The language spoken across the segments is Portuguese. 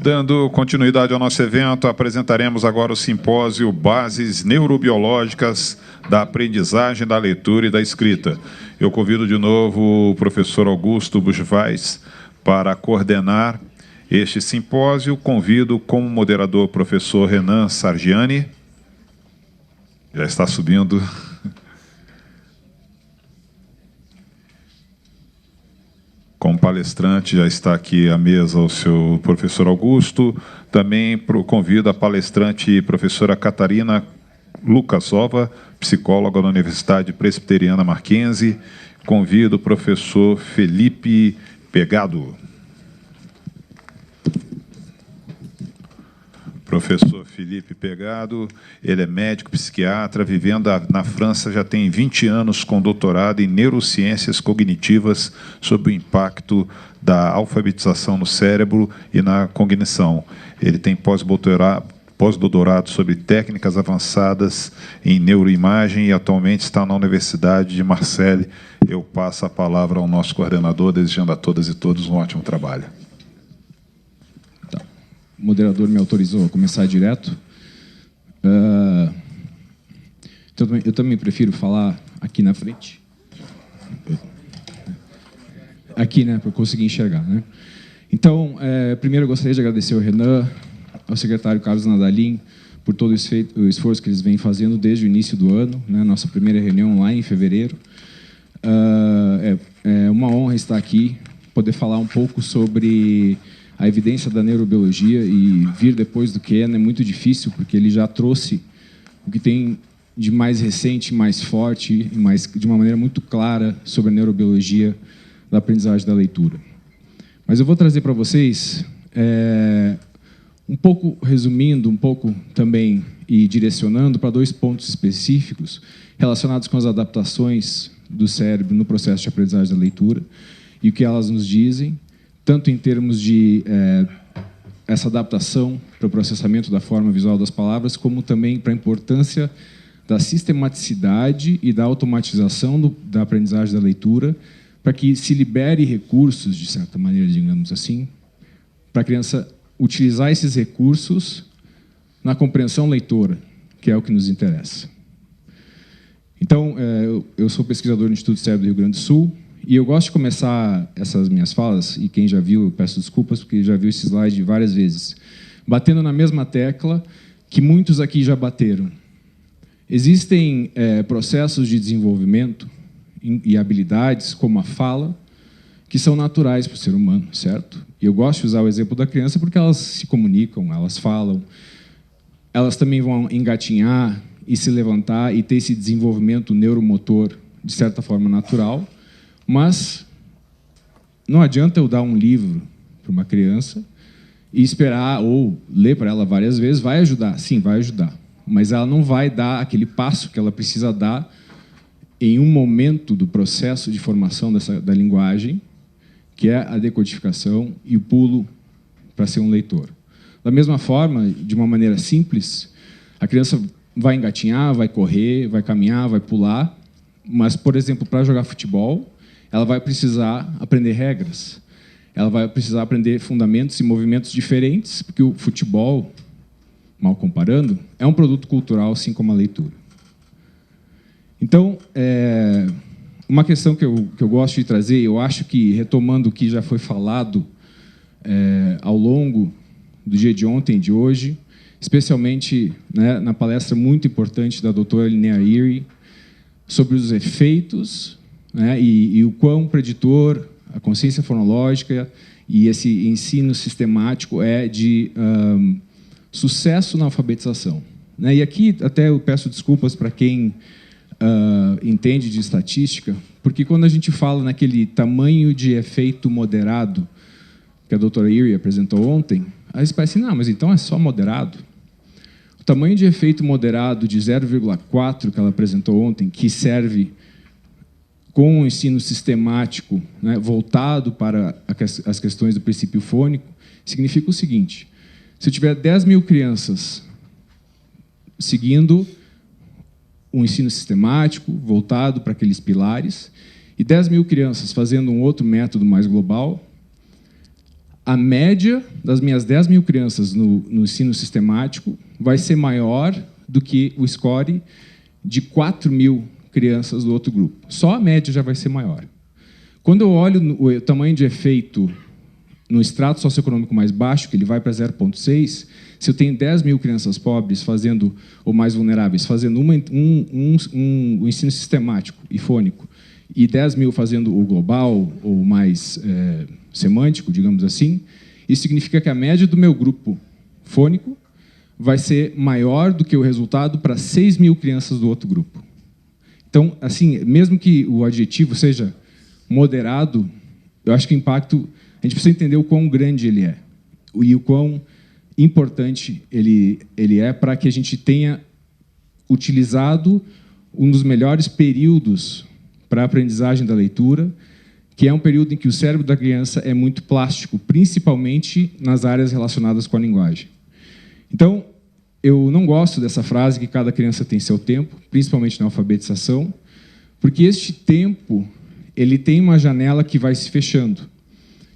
Dando continuidade ao nosso evento, apresentaremos agora o simpósio Bases Neurobiológicas da Aprendizagem da Leitura e da Escrita. Eu convido de novo o professor Augusto Buchweiss para coordenar este simpósio. Convido como moderador o professor Renan Sargiani. Já está subindo. Como palestrante, já está aqui à mesa o seu professor Augusto. Também convido a palestrante e professora Catarina Lukasova, psicóloga da Universidade Presbiteriana Mackenzie. Convido o professor Felipe Pegado. Professor Felipe Pegado, ele é médico psiquiatra, vivendo na França já tem 20 anos com doutorado em neurociências cognitivas sobre o impacto da alfabetização no cérebro e na cognição. Ele tem pós-doutorado sobre técnicas avançadas em neuroimagem e atualmente está na Universidade de Marseille. Eu passo a palavra ao nosso coordenador, desejando a todas e todos um ótimo trabalho. O moderador me autorizou a começar direto. Eu também prefiro falar aqui na frente. Aqui, né, para eu conseguir enxergar, né? Então, primeiro eu gostaria de agradecer ao Renan, ao secretário Carlos Nadalim, por todo o esforço que eles vêm fazendo desde o início do ano, né? Nossa primeira reunião lá em fevereiro. É uma honra estar aqui, poder falar um pouco sobre a evidência da neurobiologia, e vir depois do Ken é muito difícil, porque ele já trouxe o que tem de mais recente, mais forte, e de uma maneira muito clara sobre a neurobiologia da aprendizagem da leitura. Mas eu vou trazer para vocês, um pouco resumindo, um pouco também e direcionando para dois pontos específicos relacionados com as adaptações do cérebro no processo de aprendizagem da leitura e o que elas nos dizem, tanto em termos de essa adaptação para o processamento da forma visual das palavras, como também para a importância da sistematicidade e da automatização da aprendizagem da leitura, para que se libere recursos, de certa maneira, digamos assim, para a criança utilizar esses recursos na compreensão leitora, que é o que nos interessa. Então, eu sou pesquisador no Instituto Cérebro do Rio Grande do Sul, e eu gosto de começar essas minhas falas, e quem já viu, eu peço desculpas, porque já viu esse slide várias vezes, batendo na mesma tecla que muitos aqui já bateram. Existem processos de desenvolvimento e habilidades, como a fala, que são naturais para o ser humano, certo? E eu gosto de usar o exemplo da criança porque elas se comunicam, elas falam, elas também vão engatinhar e se levantar e ter esse desenvolvimento neuromotor, de certa forma, natural. Mas não adianta eu dar um livro para uma criança e esperar ou ler para ela várias vezes. Vai ajudar, sim, vai ajudar. Mas ela não vai dar aquele passo que ela precisa dar em um momento do processo de formação da linguagem, que é a decodificação e o pulo para ser um leitor. Da mesma forma, de uma maneira simples, a criança vai engatinhar, vai correr, vai caminhar, vai pular, mas, por exemplo, para jogar futebol, ela vai precisar aprender regras, ela vai precisar aprender fundamentos e movimentos diferentes, porque o futebol, mal comparando, é um produto cultural, assim como a leitura. Então, uma questão que eu gosto de trazer, eu acho que, retomando o que já foi falado ao longo do dia de ontem e de hoje, especialmente, né, na palestra muito importante da doutora Linnea Erie, sobre os efeitos, né, e o quão preditor a consciência fonológica e esse ensino sistemático é de sucesso na alfabetização. Né? E aqui até eu peço desculpas para quem entende de estatística, porque quando a gente fala naquele tamanho de efeito moderado que a doutora Erie apresentou ontem, aí você pensa assim, não, mas então é só moderado. O tamanho de efeito moderado de 0,4 que ela apresentou ontem, que serve com o ensino sistemático, né, voltado para as questões do princípio fônico, significa o seguinte: se eu tiver 10 mil crianças seguindo um ensino sistemático, voltado para aqueles pilares, e 10 mil crianças fazendo um outro método mais global, a média das minhas 10 mil crianças no ensino sistemático vai ser maior do que o score de 4 mil crianças do outro grupo. Só a média já vai ser maior. Quando eu olho o tamanho de efeito no extrato socioeconômico mais baixo, que ele vai para 0,6, se eu tenho 10 mil crianças pobres fazendo, ou mais vulneráveis, fazendo um ensino sistemático e fônico, e 10 mil fazendo o global, ou mais semântico, digamos assim, isso significa que a média do meu grupo fônico vai ser maior do que o resultado para 6 mil crianças do outro grupo. Então, assim, mesmo que o adjetivo seja moderado, eu acho que o impacto, a gente precisa entender o quão grande ele é e o quão importante ele é para que a gente tenha utilizado um dos melhores períodos para a aprendizagem da leitura, que é um período em que o cérebro da criança é muito plástico, principalmente nas áreas relacionadas com a linguagem. Então, eu não gosto dessa frase que cada criança tem seu tempo, principalmente na alfabetização, porque este tempo ele tem uma janela que vai se fechando.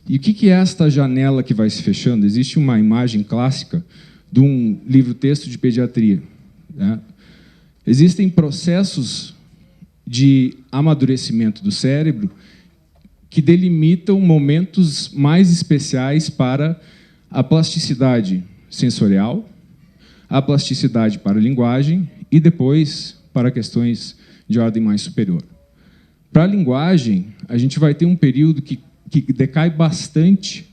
E o que é esta janela que vai se fechando? Existe uma imagem clássica de um livro-texto de pediatria, né? Existem processos de amadurecimento do cérebro que delimitam momentos mais especiais para a plasticidade sensorial, a plasticidade para a linguagem e depois para questões de ordem mais superior. Para a linguagem, a gente vai ter um período que decai bastante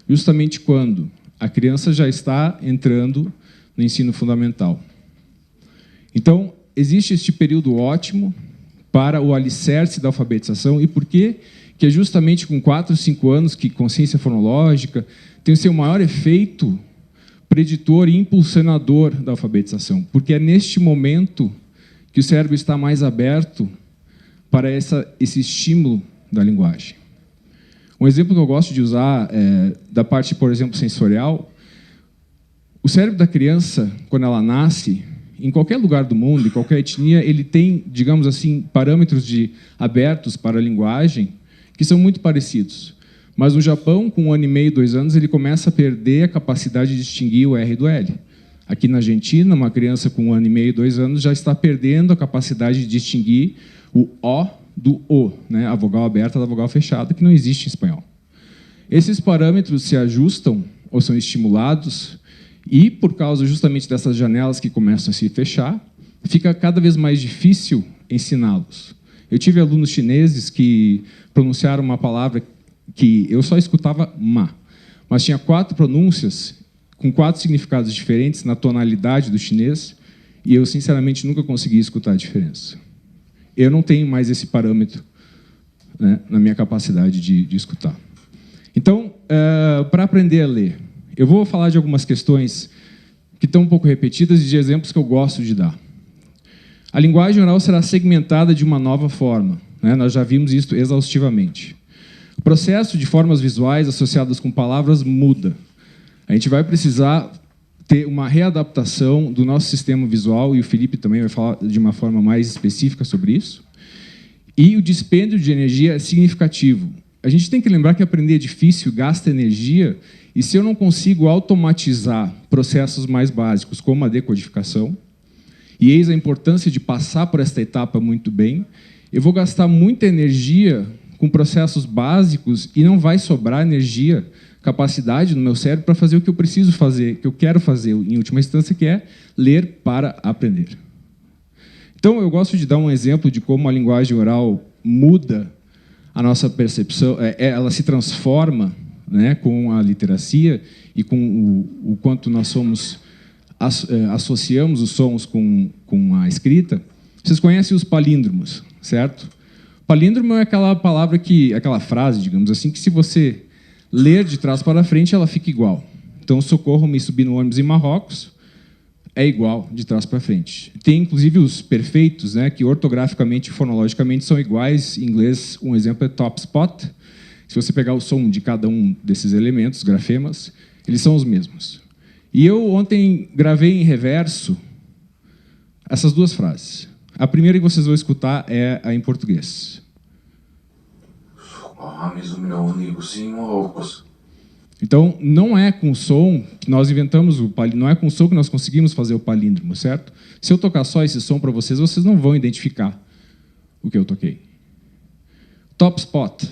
justamente quando a criança já está entrando no ensino fundamental. Então, existe este período ótimo para o alicerce da alfabetização. E por quê? Que é justamente com 4, 5 anos que consciência fonológica tem o seu maior efeito preditor e impulsionador da alfabetização, porque é neste momento que o cérebro está mais aberto para esse estímulo da linguagem. Um exemplo que eu gosto de usar da parte, por exemplo, sensorial, o cérebro da criança, quando ela nasce, em qualquer lugar do mundo, em qualquer etnia, ele tem, digamos assim, parâmetros abertos para a linguagem que são muito parecidos. Mas no Japão, com 1 ano e meio, 2 anos, ele começa a perder a capacidade de distinguir o R do L. Aqui na Argentina, uma criança com 1 ano e meio, 2 anos, já está perdendo a capacidade de distinguir o O do O, né? A vogal aberta da vogal fechada, que não existe em espanhol. Esses parâmetros se ajustam ou são estimulados e, por causa justamente dessas janelas que começam a se fechar, fica cada vez mais difícil ensiná-los. Eu tive alunos chineses que pronunciaram uma palavra que eu só escutava ma, mas tinha 4 pronúncias com 4 significados diferentes na tonalidade do chinês e eu, sinceramente, nunca consegui escutar a diferença. Eu não tenho mais esse parâmetro, né, na minha capacidade de escutar. Então, para aprender a ler, eu vou falar de algumas questões que estão um pouco repetidas e de exemplos que eu gosto de dar. A linguagem oral será segmentada de uma nova forma, né? Nós já vimos isso exaustivamente. O processo de formas visuais associadas com palavras muda. A gente vai precisar ter uma readaptação do nosso sistema visual, e o Felipe também vai falar de uma forma mais específica sobre isso. E o dispêndio de energia é significativo. A gente tem que lembrar que aprender é difícil, gasta energia, e se eu não consigo automatizar processos mais básicos, como a decodificação, e eis a importância de passar por esta etapa muito bem, eu vou gastar muita energia com processos básicos e não vai sobrar energia, capacidade no meu cérebro para fazer o que eu preciso fazer, que eu quero fazer, em última instância, que é ler para aprender. Então, eu gosto de dar um exemplo de como a linguagem oral muda a nossa percepção, ela se transforma, né, com a literacia e com o quanto nós associamos os sons com a escrita. Vocês conhecem os palíndromos, certo? Palíndromo é aquela palavra aquela frase, digamos assim, que se você ler de trás para frente, ela fica igual. Então, socorro-me subir no ônibus em Marrocos, é igual de trás para frente. Tem, inclusive, os perfeitos, né, que ortograficamente e fonologicamente são iguais. Em inglês, um exemplo é top spot. Se você pegar o som de cada um desses elementos, grafemas, eles são os mesmos. E eu ontem gravei em reverso essas 2 frases. A primeira que vocês vão escutar é a em português. Então, não é com som que nós inventamos o palíndromo, não é com som que nós conseguimos fazer o palíndromo, certo? Se eu tocar só esse som para vocês, vocês não vão identificar o que eu toquei. Top spot.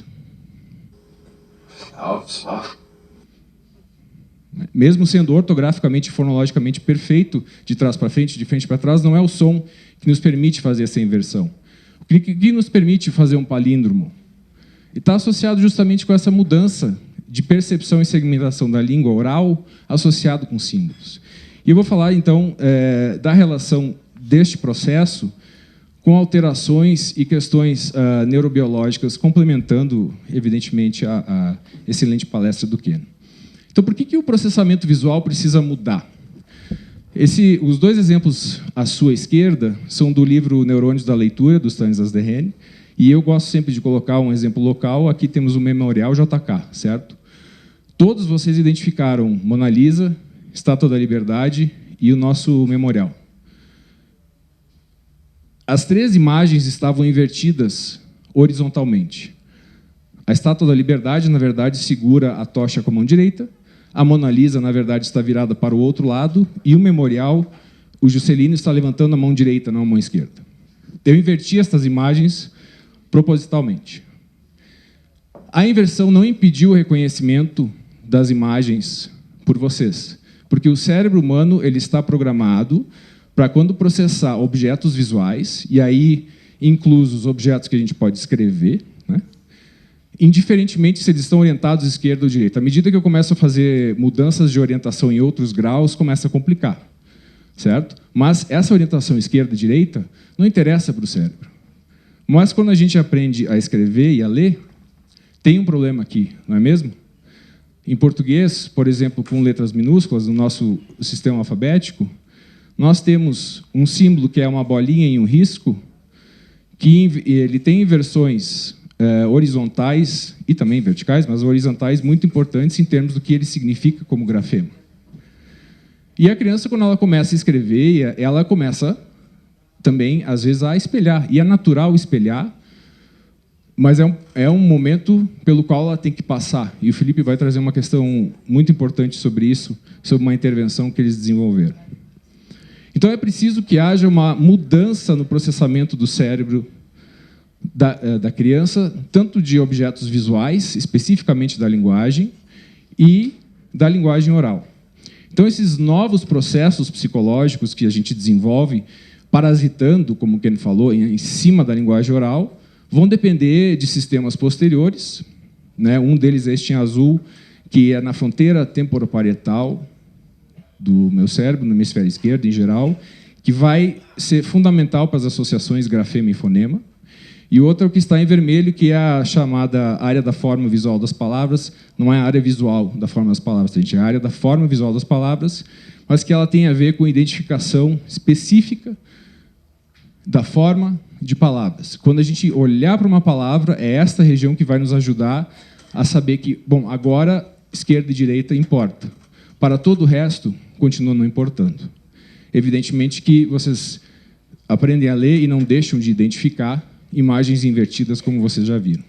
Mesmo sendo ortograficamente e fonologicamente perfeito, de trás para frente, de frente para trás, não é o som que nos permite fazer essa inversão. O que nos permite fazer um palíndromo? E está associado justamente com essa mudança de percepção e segmentação da língua oral associado com símbolos. E eu vou falar, então, da relação deste processo com alterações e questões neurobiológicas, complementando, evidentemente, a excelente palestra do Ken. Então, por que o processamento visual precisa mudar? Os dois exemplos à sua esquerda são do livro Neurônios da Leitura, do Stanislas Dehaene, e eu gosto sempre de colocar um exemplo local. Aqui temos o Memorial JK, certo? Todos vocês identificaram Mona Lisa, Estátua da Liberdade e o nosso memorial. As três imagens estavam invertidas horizontalmente. A Estátua da Liberdade, na verdade, segura a tocha com a mão direita. A Mona Lisa, na verdade, está virada para o outro lado. E o memorial, o Juscelino está levantando a mão direita, não a mão esquerda. Eu inverti estas imagens propositalmente. A inversão não impediu o reconhecimento das imagens por vocês, porque o cérebro humano ele está programado para, quando processar objetos visuais, e aí inclusos objetos que a gente pode escrever, né, indiferentemente se eles estão orientados esquerda ou direita. À medida que eu começo a fazer mudanças de orientação em outros graus, começa a complicar, certo? Mas essa orientação esquerda e direita não interessa para o cérebro. Mas quando a gente aprende a escrever e a ler, tem um problema aqui, não é mesmo? Em português, por exemplo, com letras minúsculas, no nosso sistema alfabético, nós temos um símbolo que é uma bolinha em um risco, que ele tem inversões horizontais e também verticais, mas horizontais muito importantes em termos do que ele significa como grafema. E a criança, quando ela começa a escrever, ela começa também, às vezes, a espelhar. E é natural espelhar, mas é um momento pelo qual ela tem que passar. E o Felipe vai trazer uma questão muito importante sobre isso, sobre uma intervenção que eles desenvolveram. Então, é preciso que haja uma mudança no processamento do cérebro da criança, tanto de objetos visuais, especificamente da linguagem, e da linguagem oral. Então, esses novos processos psicológicos que a gente desenvolve, parasitando, como o Ken falou, em cima da linguagem oral, vão depender de sistemas posteriores, né? Um deles é este em azul, que é na fronteira temporoparietal do meu cérebro, no hemisfério esquerdo, em geral, que vai ser fundamental para as associações grafema e fonema. E outro é o que está em vermelho, que é a chamada área da forma visual das palavras. Não é a área visual da forma das palavras, gente, é a área da forma visual das palavras, mas que ela tem a ver com identificação específica da forma de palavras. Quando a gente olhar para uma palavra, é esta região que vai nos ajudar a saber que, bom, agora esquerda e direita importa. Para todo o resto, continua não importando. Evidentemente que vocês aprendem a ler e não deixam de identificar imagens invertidas, como vocês já viram.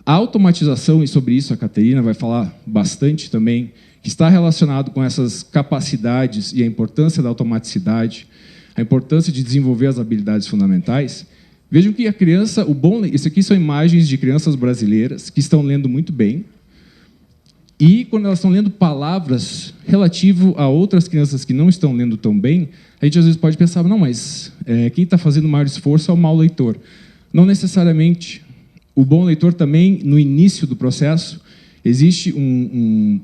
A automatização, e sobre isso a Caterina vai falar bastante também, que está relacionado com essas capacidades e a importância da automaticidade, a importância de desenvolver as habilidades fundamentais. Vejam que a criança, isso aqui são imagens de crianças brasileiras que estão lendo muito bem, e quando elas estão lendo palavras relativo a outras crianças que não estão lendo tão bem, a gente às vezes pode pensar, não, mas quem está fazendo maior esforço é o mau leitor. Não necessariamente. O bom leitor também, no início do processo, existe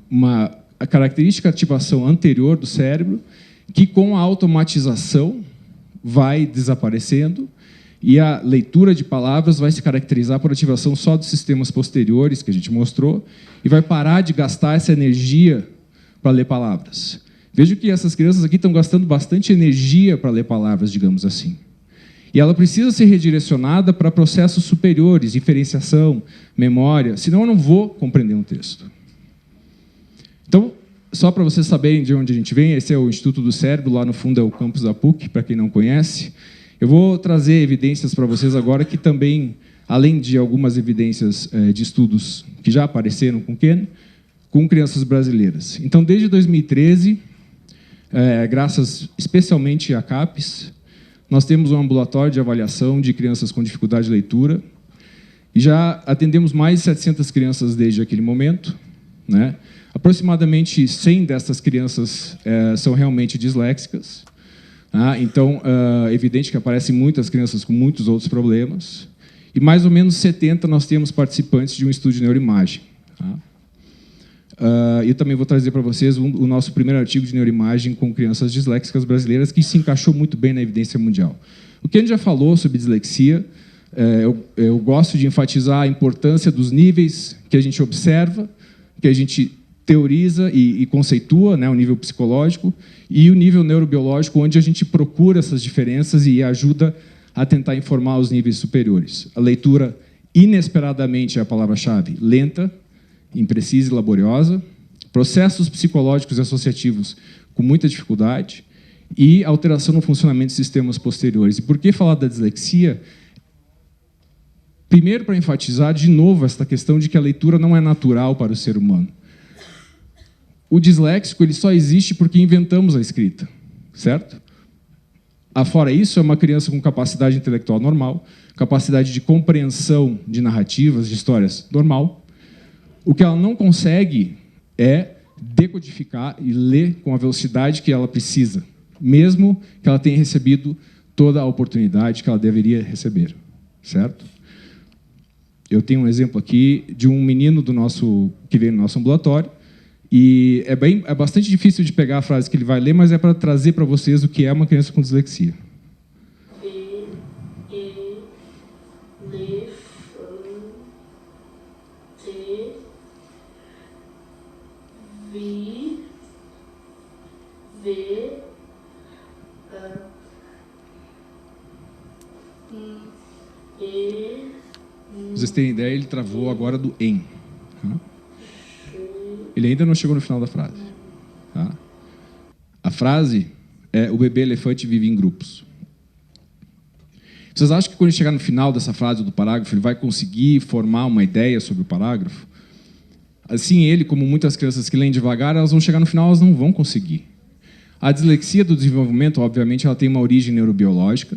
uma característica de ativação anterior do cérebro que, com a automatização, vai desaparecendo, e a leitura de palavras vai se caracterizar por ativação só dos sistemas posteriores, que a gente mostrou, e vai parar de gastar essa energia para ler palavras. Vejo que essas crianças aqui estão gastando bastante energia para ler palavras, digamos assim. E ela precisa ser redirecionada para processos superiores, diferenciação, memória, senão eu não vou compreender um texto. Então, só para vocês saberem de onde a gente vem, esse é o Instituto do Cérebro, lá no fundo é o campus da PUC, para quem não conhece. Eu vou trazer evidências para vocês agora que também, além de algumas evidências de estudos que já apareceram com o Ken, com crianças brasileiras. Então, desde 2013, graças especialmente à CAPES, nós temos um ambulatório de avaliação de crianças com dificuldade de leitura e já atendemos mais de 700 crianças desde aquele momento, né? Aproximadamente 100 dessas crianças são realmente disléxicas. Então, é evidente que aparecem muitas crianças com muitos outros problemas. E mais ou menos 70 nós temos participantes de um estudo de neuroimagem. Eu também vou trazer para vocês o nosso primeiro artigo de neuroimagem com crianças disléxicas brasileiras, que se encaixou muito bem na evidência mundial. O que a gente já falou sobre dislexia, eu gosto de enfatizar a importância dos níveis que a gente observa, que a gente teoriza e conceitua, né, o nível psicológico, e o nível neurobiológico, onde a gente procura essas diferenças e ajuda a tentar informar os níveis superiores. A leitura, inesperadamente, é a palavra-chave, lenta, imprecisa e laboriosa, processos psicológicos e associativos com muita dificuldade e alteração no funcionamento de sistemas posteriores. E por que falar da dislexia? Primeiro, para enfatizar de novo esta questão de que a leitura não é natural para o ser humano. O disléxico ele só existe porque inventamos a escrita, certo? Afora isso, é uma criança com capacidade intelectual normal, capacidade de compreensão de narrativas, de histórias normal. O que ela não consegue é decodificar e ler com a velocidade que ela precisa, mesmo que ela tenha recebido toda a oportunidade que ela deveria receber, certo? Eu tenho um exemplo aqui de um menino que veio no nosso ambulatório, e é bastante difícil de pegar a frase que ele vai ler, mas é para trazer para vocês o que é uma criança com dislexia. Vocês terem ideia, ele travou agora do em. Ele ainda não chegou no final da frase. A frase é: o bebê elefante vive em grupos. Vocês acham que quando ele chegar no final dessa frase do parágrafo, ele vai conseguir formar uma ideia sobre o parágrafo? Assim, ele, como muitas crianças que leem devagar, elas vão chegar no final, elas não vão conseguir. A dislexia do desenvolvimento, obviamente, ela tem uma origem neurobiológica.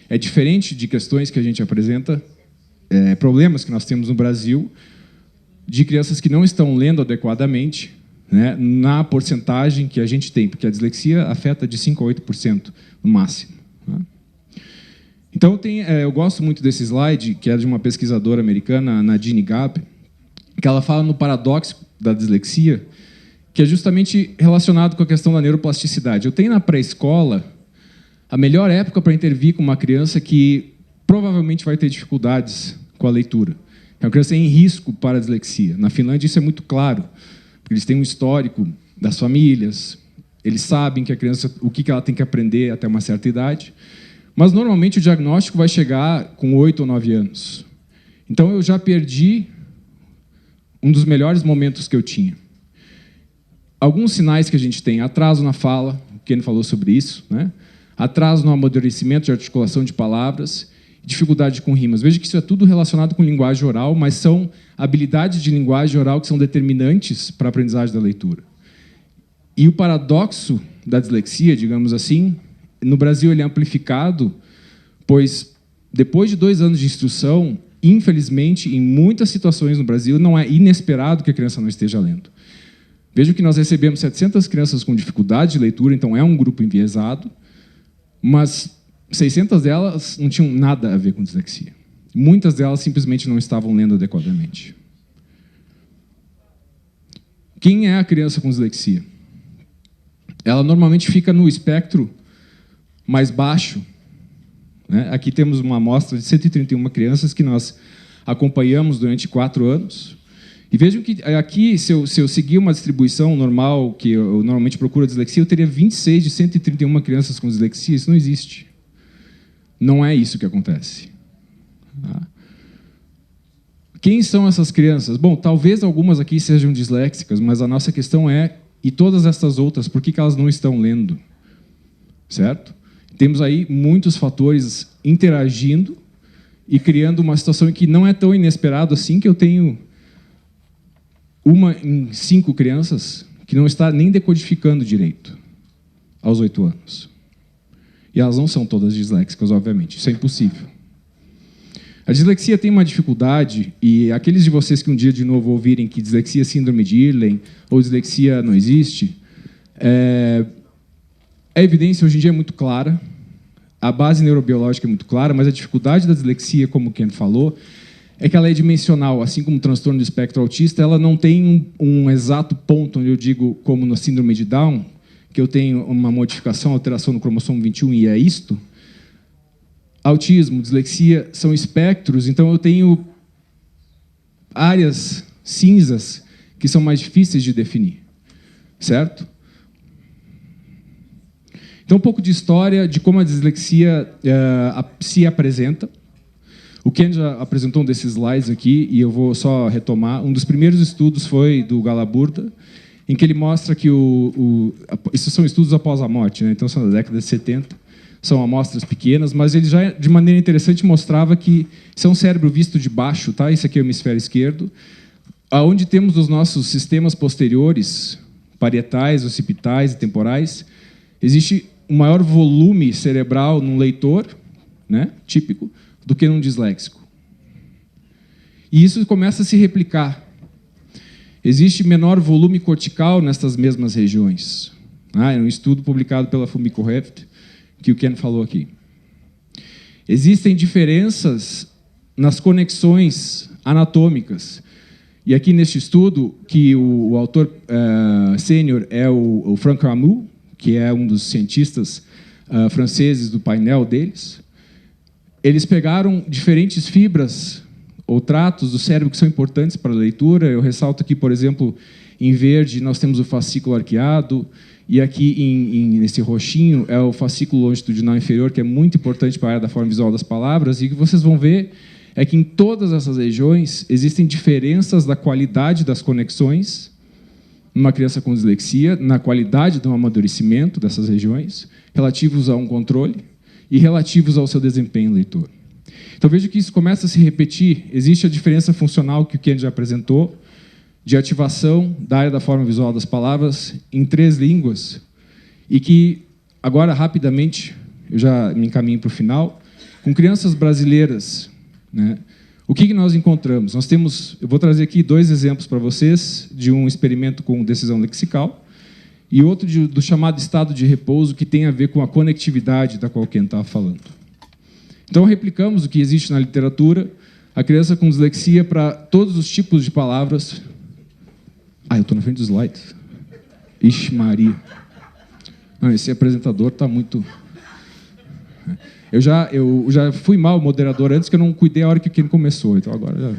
É diferente de questões que a gente apresenta, problemas que nós temos no Brasil, de crianças que não estão lendo adequadamente, né, na porcentagem que a gente tem, porque a dislexia afeta de 5% a 8% no máximo. Né? Então, eu gosto muito desse slide, que é de uma pesquisadora americana, Nadine Gab, que ela fala no paradoxo da dislexia, que é justamente relacionado com a questão da neuroplasticidade. Eu tenho na pré-escola a melhor época para intervir com uma criança que provavelmente vai ter dificuldades com a leitura. É uma criança em risco para a dislexia. Na Finlândia isso é muito claro, porque eles têm um histórico das famílias, eles sabem que a criança, o que ela tem que aprender até uma certa idade, mas normalmente o diagnóstico vai chegar com 8 ou 9 anos. Então eu já perdi um dos melhores momentos que eu tinha. Alguns sinais que a gente tem: atraso na fala, o Ken falou sobre isso, né? Atraso no amadurecimento de articulação de palavras, dificuldade com rimas. Veja que isso é tudo relacionado com linguagem oral, mas são habilidades de linguagem oral que são determinantes para a aprendizagem da leitura. E o paradoxo da dislexia, digamos assim, no Brasil ele é amplificado, pois depois de 2 anos de instrução, infelizmente, em muitas situações no Brasil, não é inesperado que a criança não esteja lendo. Vejam que nós recebemos 700 crianças com dificuldade de leitura, então é um grupo enviesado, mas 600 delas não tinham nada a ver com dislexia. Muitas delas simplesmente não estavam lendo adequadamente. Quem é a criança com dislexia? Ela normalmente fica no espectro mais baixo. Né? Aqui temos uma amostra de 131 crianças que nós acompanhamos durante 4 anos. E vejam que aqui, se eu seguir uma distribuição normal, que eu normalmente procuro a dislexia, eu teria 26 de 131 crianças com dislexia. Isso não existe. Não é isso que acontece. Quem são essas crianças? Bom, talvez algumas aqui sejam disléxicas, mas a nossa questão é: e todas essas outras, por que elas não estão lendo? Certo? Temos aí muitos fatores interagindo e criando uma situação em que não é tão inesperado assim que eu tenho uma em 5 crianças que não está nem decodificando direito aos 8 anos. E elas não são todas disléxicas, obviamente. Isso é impossível. A dislexia tem uma dificuldade, e aqueles de vocês que um dia de novo ouvirem que dislexia é síndrome de Irlen ou dislexia não existe, a evidência hoje em dia é muito clara, a base neurobiológica é muito clara, mas a dificuldade da dislexia, como o Ken falou, é que ela é dimensional. Assim como o transtorno do espectro autista, ela não tem um exato ponto onde eu digo, como na síndrome de Down, que eu tenho uma modificação, alteração no cromossomo 21 e é isto. Autismo, dislexia são espectros, então eu tenho áreas cinzas que são mais difíceis de definir, certo? Então, um pouco de história de como a dislexia se apresenta. O Ken já apresentou um desses slides aqui, e eu vou só retomar. Um dos primeiros estudos foi do Galaburda, em que ele mostra que esses são estudos após a morte, né? Então são da década de 70, são amostras pequenas, mas ele já, de maneira interessante, mostrava que isso é um cérebro visto de baixo, tá? Esse aqui é o hemisfério esquerdo, aonde temos os nossos sistemas posteriores, parietais, occipitais e temporais, existe um maior volume cerebral num leitor, né, típico, do que num disléxico. E isso começa a se replicar. Existe menor volume cortical nestas mesmas regiões. É um estudo publicado pela Fumiko Heft, que o Ken falou aqui. Existem diferenças nas conexões anatômicas. E aqui neste estudo, que o autor sênior é o Franck Rameau, que é um dos cientistas franceses do painel deles, eles pegaram diferentes fibras ou tratos do cérebro que são importantes para a leitura. Eu ressalto aqui, por exemplo, em verde nós temos o fascículo arqueado, e aqui nesse roxinho é o fascículo longitudinal inferior, que é muito importante para a área da forma visual das palavras, e o que vocês vão ver é que em todas essas regiões existem diferenças da qualidade das conexões numa criança com dislexia, na qualidade do amadurecimento dessas regiões, relativos a um controle e relativos ao seu desempenho leitor. Então, veja que isso começa a se repetir. Existe a diferença funcional que o Ken já apresentou, de ativação da área da forma visual das palavras em 3 línguas, e que, agora, rapidamente, eu já me encaminho para o final, com crianças brasileiras, né, o que nós encontramos? Nós temos, eu vou trazer aqui 2 exemplos para vocês, de um experimento com decisão lexical, e outro do chamado estado de repouso, que tem a ver com a conectividade da qual o Ken estava falando. Então, replicamos o que existe na literatura, a criança com dislexia para todos os tipos de palavras. Eu estou na frente dos slides. Ixi, Maria. Não, esse apresentador está muito... Eu já fui mal moderador antes, que eu não cuidei a hora que o Ken começou, então agora já...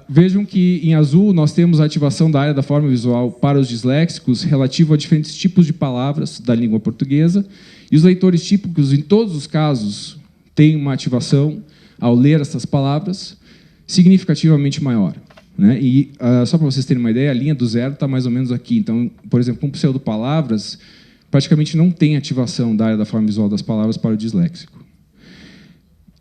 Vejam que em azul nós temos a ativação da área da forma visual para os disléxicos relativo a diferentes tipos de palavras da língua portuguesa, e os leitores típicos, em todos os casos, têm uma ativação, ao ler essas palavras, significativamente maior, né? E, só para vocês terem uma ideia, a linha do 0 está mais ou menos aqui. Então, por exemplo, com pseudopalavras, praticamente não tem ativação da área da forma visual das palavras para o disléxico.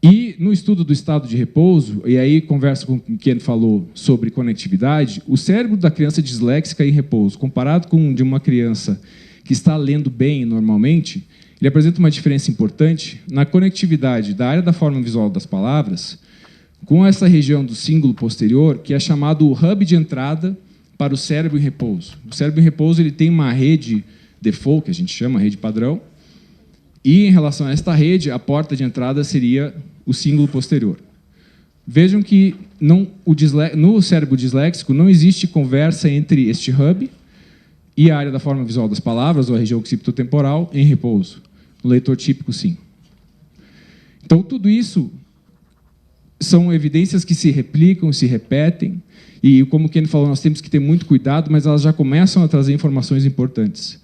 E no estudo do estado de repouso, e aí converso com o Ken falou sobre conectividade, o cérebro da criança disléxica em repouso, comparado com o de uma criança que está lendo bem normalmente, ele apresenta uma diferença importante na conectividade da área da forma visual das palavras com essa região do cíngulo posterior, que é chamado o hub de entrada para o cérebro em repouso. O cérebro em repouso ele tem uma rede default, que a gente chama rede padrão, e, em relação a esta rede, a porta de entrada seria o cíngulo posterior. Vejam que no cérebro disléxico não existe conversa entre este hub e a área da forma visual das palavras, ou a região occipitotemporal, em repouso. No leitor típico, sim. Então, tudo isso são evidências que se replicam, se repetem, e, como o Ken falou, nós temos que ter muito cuidado, mas elas já começam a trazer informações importantes.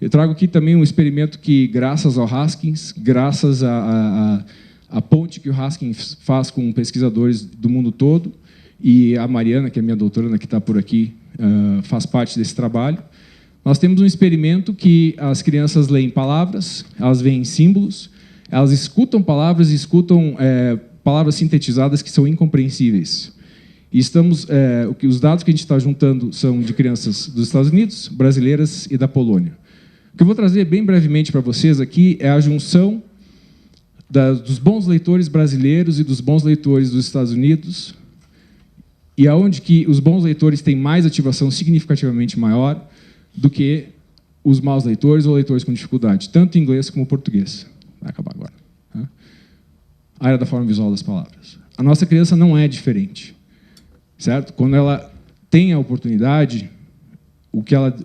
Eu trago aqui também um experimento que, graças ao Haskins, graças à ponte que o Haskins faz com pesquisadores do mundo todo, e a Mariana, que é minha doutoranda, que está por aqui, faz parte desse trabalho, nós temos um experimento que as crianças leem palavras, elas veem símbolos, elas escutam palavras e escutam palavras sintetizadas que são incompreensíveis. E os dados que a gente está juntando são de crianças dos Estados Unidos, brasileiras e da Polônia. O que eu vou trazer bem brevemente para vocês aqui é a junção dos bons leitores brasileiros e dos bons leitores dos Estados Unidos, e aonde que os bons leitores têm mais ativação significativamente maior do que os maus leitores ou leitores com dificuldade, tanto em inglês como em português. Vai acabar agora. Tá? A área da forma visual das palavras. A nossa criança não é diferente. Certo? Quando ela tem a oportunidade,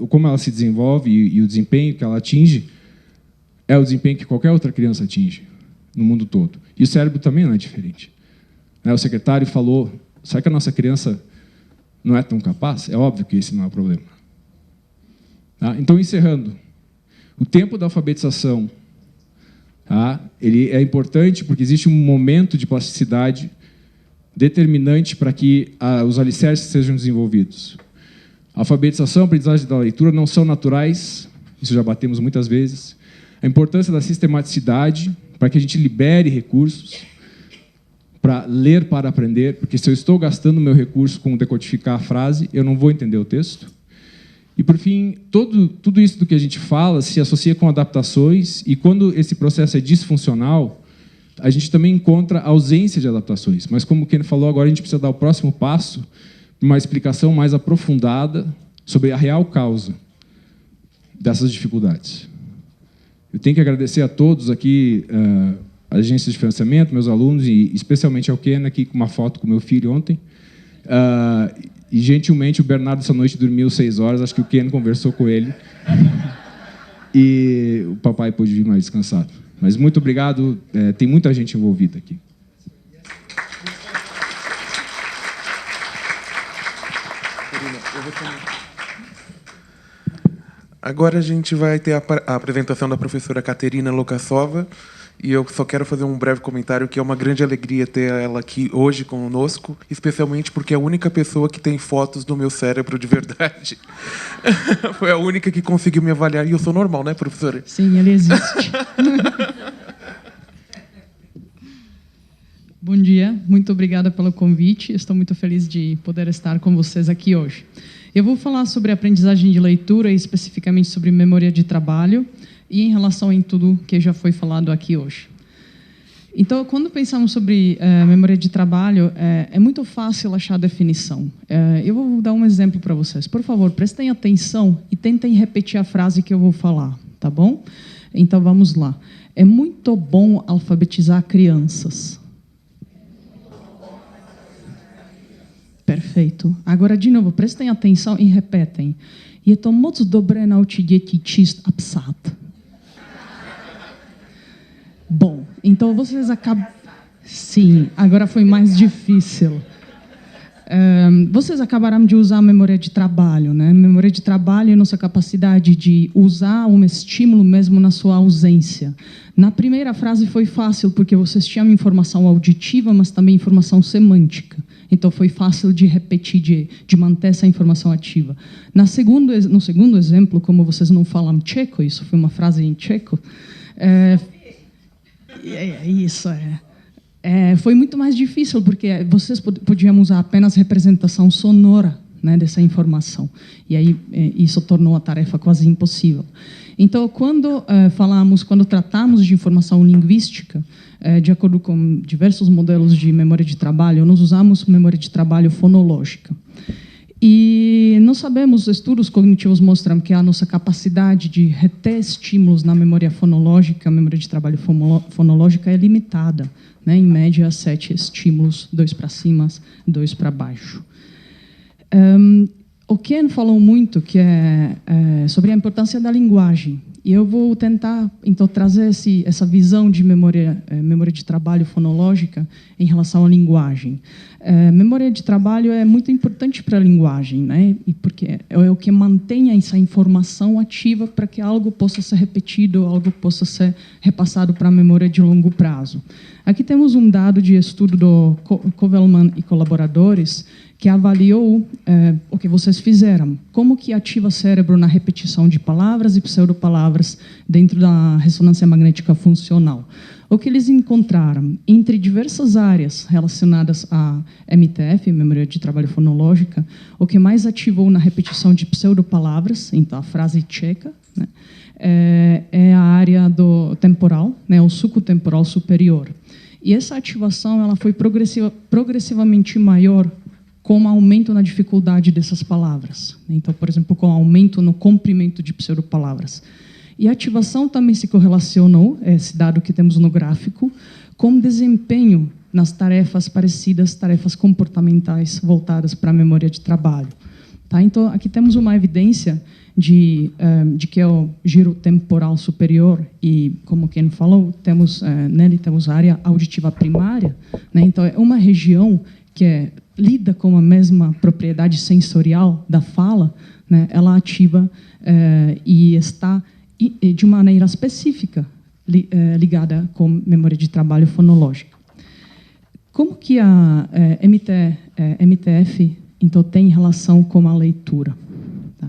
como ela se desenvolve e o desempenho que ela atinge é o desempenho que qualquer outra criança atinge no mundo todo. E o cérebro também não é diferente. O secretário falou, será que a nossa criança não é tão capaz? É óbvio que esse não é o problema. Tá? Então, encerrando, o tempo da alfabetização, tá? Ele é importante porque existe um momento de plasticidade determinante para que os alicerces sejam desenvolvidos. A alfabetização e a aprendizagem da leitura não são naturais, isso já batemos muitas vezes. A importância da sistematicidade para que a gente libere recursos para ler para aprender, porque se eu estou gastando meu recurso com decodificar a frase, eu não vou entender o texto. E, por fim, tudo isso do que a gente fala se associa com adaptações, e quando esse processo é disfuncional, a gente também encontra ausência de adaptações. Mas, como o Ken falou, agora a gente precisa dar o próximo passo, uma explicação mais aprofundada sobre a real causa dessas dificuldades. Eu tenho que agradecer a todos aqui, a agência de financiamento, meus alunos, e especialmente ao Ken, aqui com uma foto com meu filho ontem. E, gentilmente, o Bernardo, essa noite, dormiu 6 horas. Acho que o Ken conversou com ele. E o papai pôde vir mais descansado. Mas muito obrigado. Tem muita gente envolvida aqui. Agora a gente vai ter a apresentação da professora Caterina Lokassova. E eu só quero fazer um breve comentário que é uma grande alegria ter ela aqui hoje conosco, especialmente porque é a única pessoa que tem fotos do meu cérebro de verdade. Foi a única que conseguiu me avaliar. E eu sou normal, né, professora? Sim, ele existe. Bom dia, muito obrigada pelo convite. Estou muito feliz de poder estar com vocês aqui hoje. Eu vou falar sobre aprendizagem de leitura e especificamente sobre memória de trabalho, e em relação a tudo que já foi falado aqui hoje. Então, quando pensamos sobre memória de trabalho, é muito fácil achar a definição. Eu vou dar um exemplo para vocês. Por favor, prestem atenção e tentem repetir a frase que eu vou falar, tá bom? Então, vamos lá. É muito bom alfabetizar crianças. Perfeito. Agora, de novo, prestem atenção e repetem. Je to moc dobré naučit děti číst a psát. Bom, então vocês acabam... Sim, agora foi mais difícil. Vocês acabaram de usar a memória de trabalho, né? Memória de trabalho é a nossa capacidade de usar um estímulo mesmo na sua ausência. Na primeira frase foi fácil, porque vocês tinham informação auditiva, mas também informação semântica. Então, foi fácil de repetir, de manter essa informação ativa. No segundo exemplo, como vocês não falam tcheco, isso foi uma frase em tcheco, foi muito mais difícil, porque vocês podiam usar apenas representação sonora, né, dessa informação. E aí isso tornou a tarefa quase impossível. Então, quando tratamos de informação linguística, de acordo com diversos modelos de memória de trabalho, nós usamos memória de trabalho fonológica. E nós sabemos, estudos cognitivos mostram que a nossa capacidade de reter estímulos na memória fonológica, a memória de trabalho fonológica, é limitada, né? Em média, 7 estímulos, 2 para cima, 2 para baixo. O Ken falou muito sobre a importância da linguagem. E eu vou tentar, então, trazer essa visão de memória de trabalho fonológica em relação à linguagem. Memória de trabalho é muito importante para a linguagem, né? E porque é o que mantém essa informação ativa para que algo possa ser repetido, algo possa ser repassado para a memória de longo prazo. Aqui temos um dado de estudo do Kovelman e colaboradores, que avaliou o que vocês fizeram, como que ativa o cérebro na repetição de palavras e pseudopalavras dentro da ressonância magnética funcional. O que eles encontraram entre diversas áreas relacionadas à MTF, memória de trabalho fonológica, o que mais ativou na repetição de pseudopalavras, então a frase tcheca, né, é a área do temporal, né, o suco temporal superior. E essa ativação ela foi progressivamente maior com o aumento na dificuldade dessas palavras. Então, por exemplo, com o aumento no comprimento de pseudopalavras. E a ativação também se correlacionou, esse dado que temos no gráfico, com desempenho nas tarefas parecidas, tarefas comportamentais voltadas para a memória de trabalho. Tá? Então, aqui temos uma evidência de que é o giro temporal superior e, como quem falou, nele temos a área auditiva primária. Né? Então, é uma região que lida com a mesma propriedade sensorial da fala, né? Ela ativa e está de maneira específica ligada com memória de trabalho fonológica. Como que a MTF então tem relação com a leitura? Tá?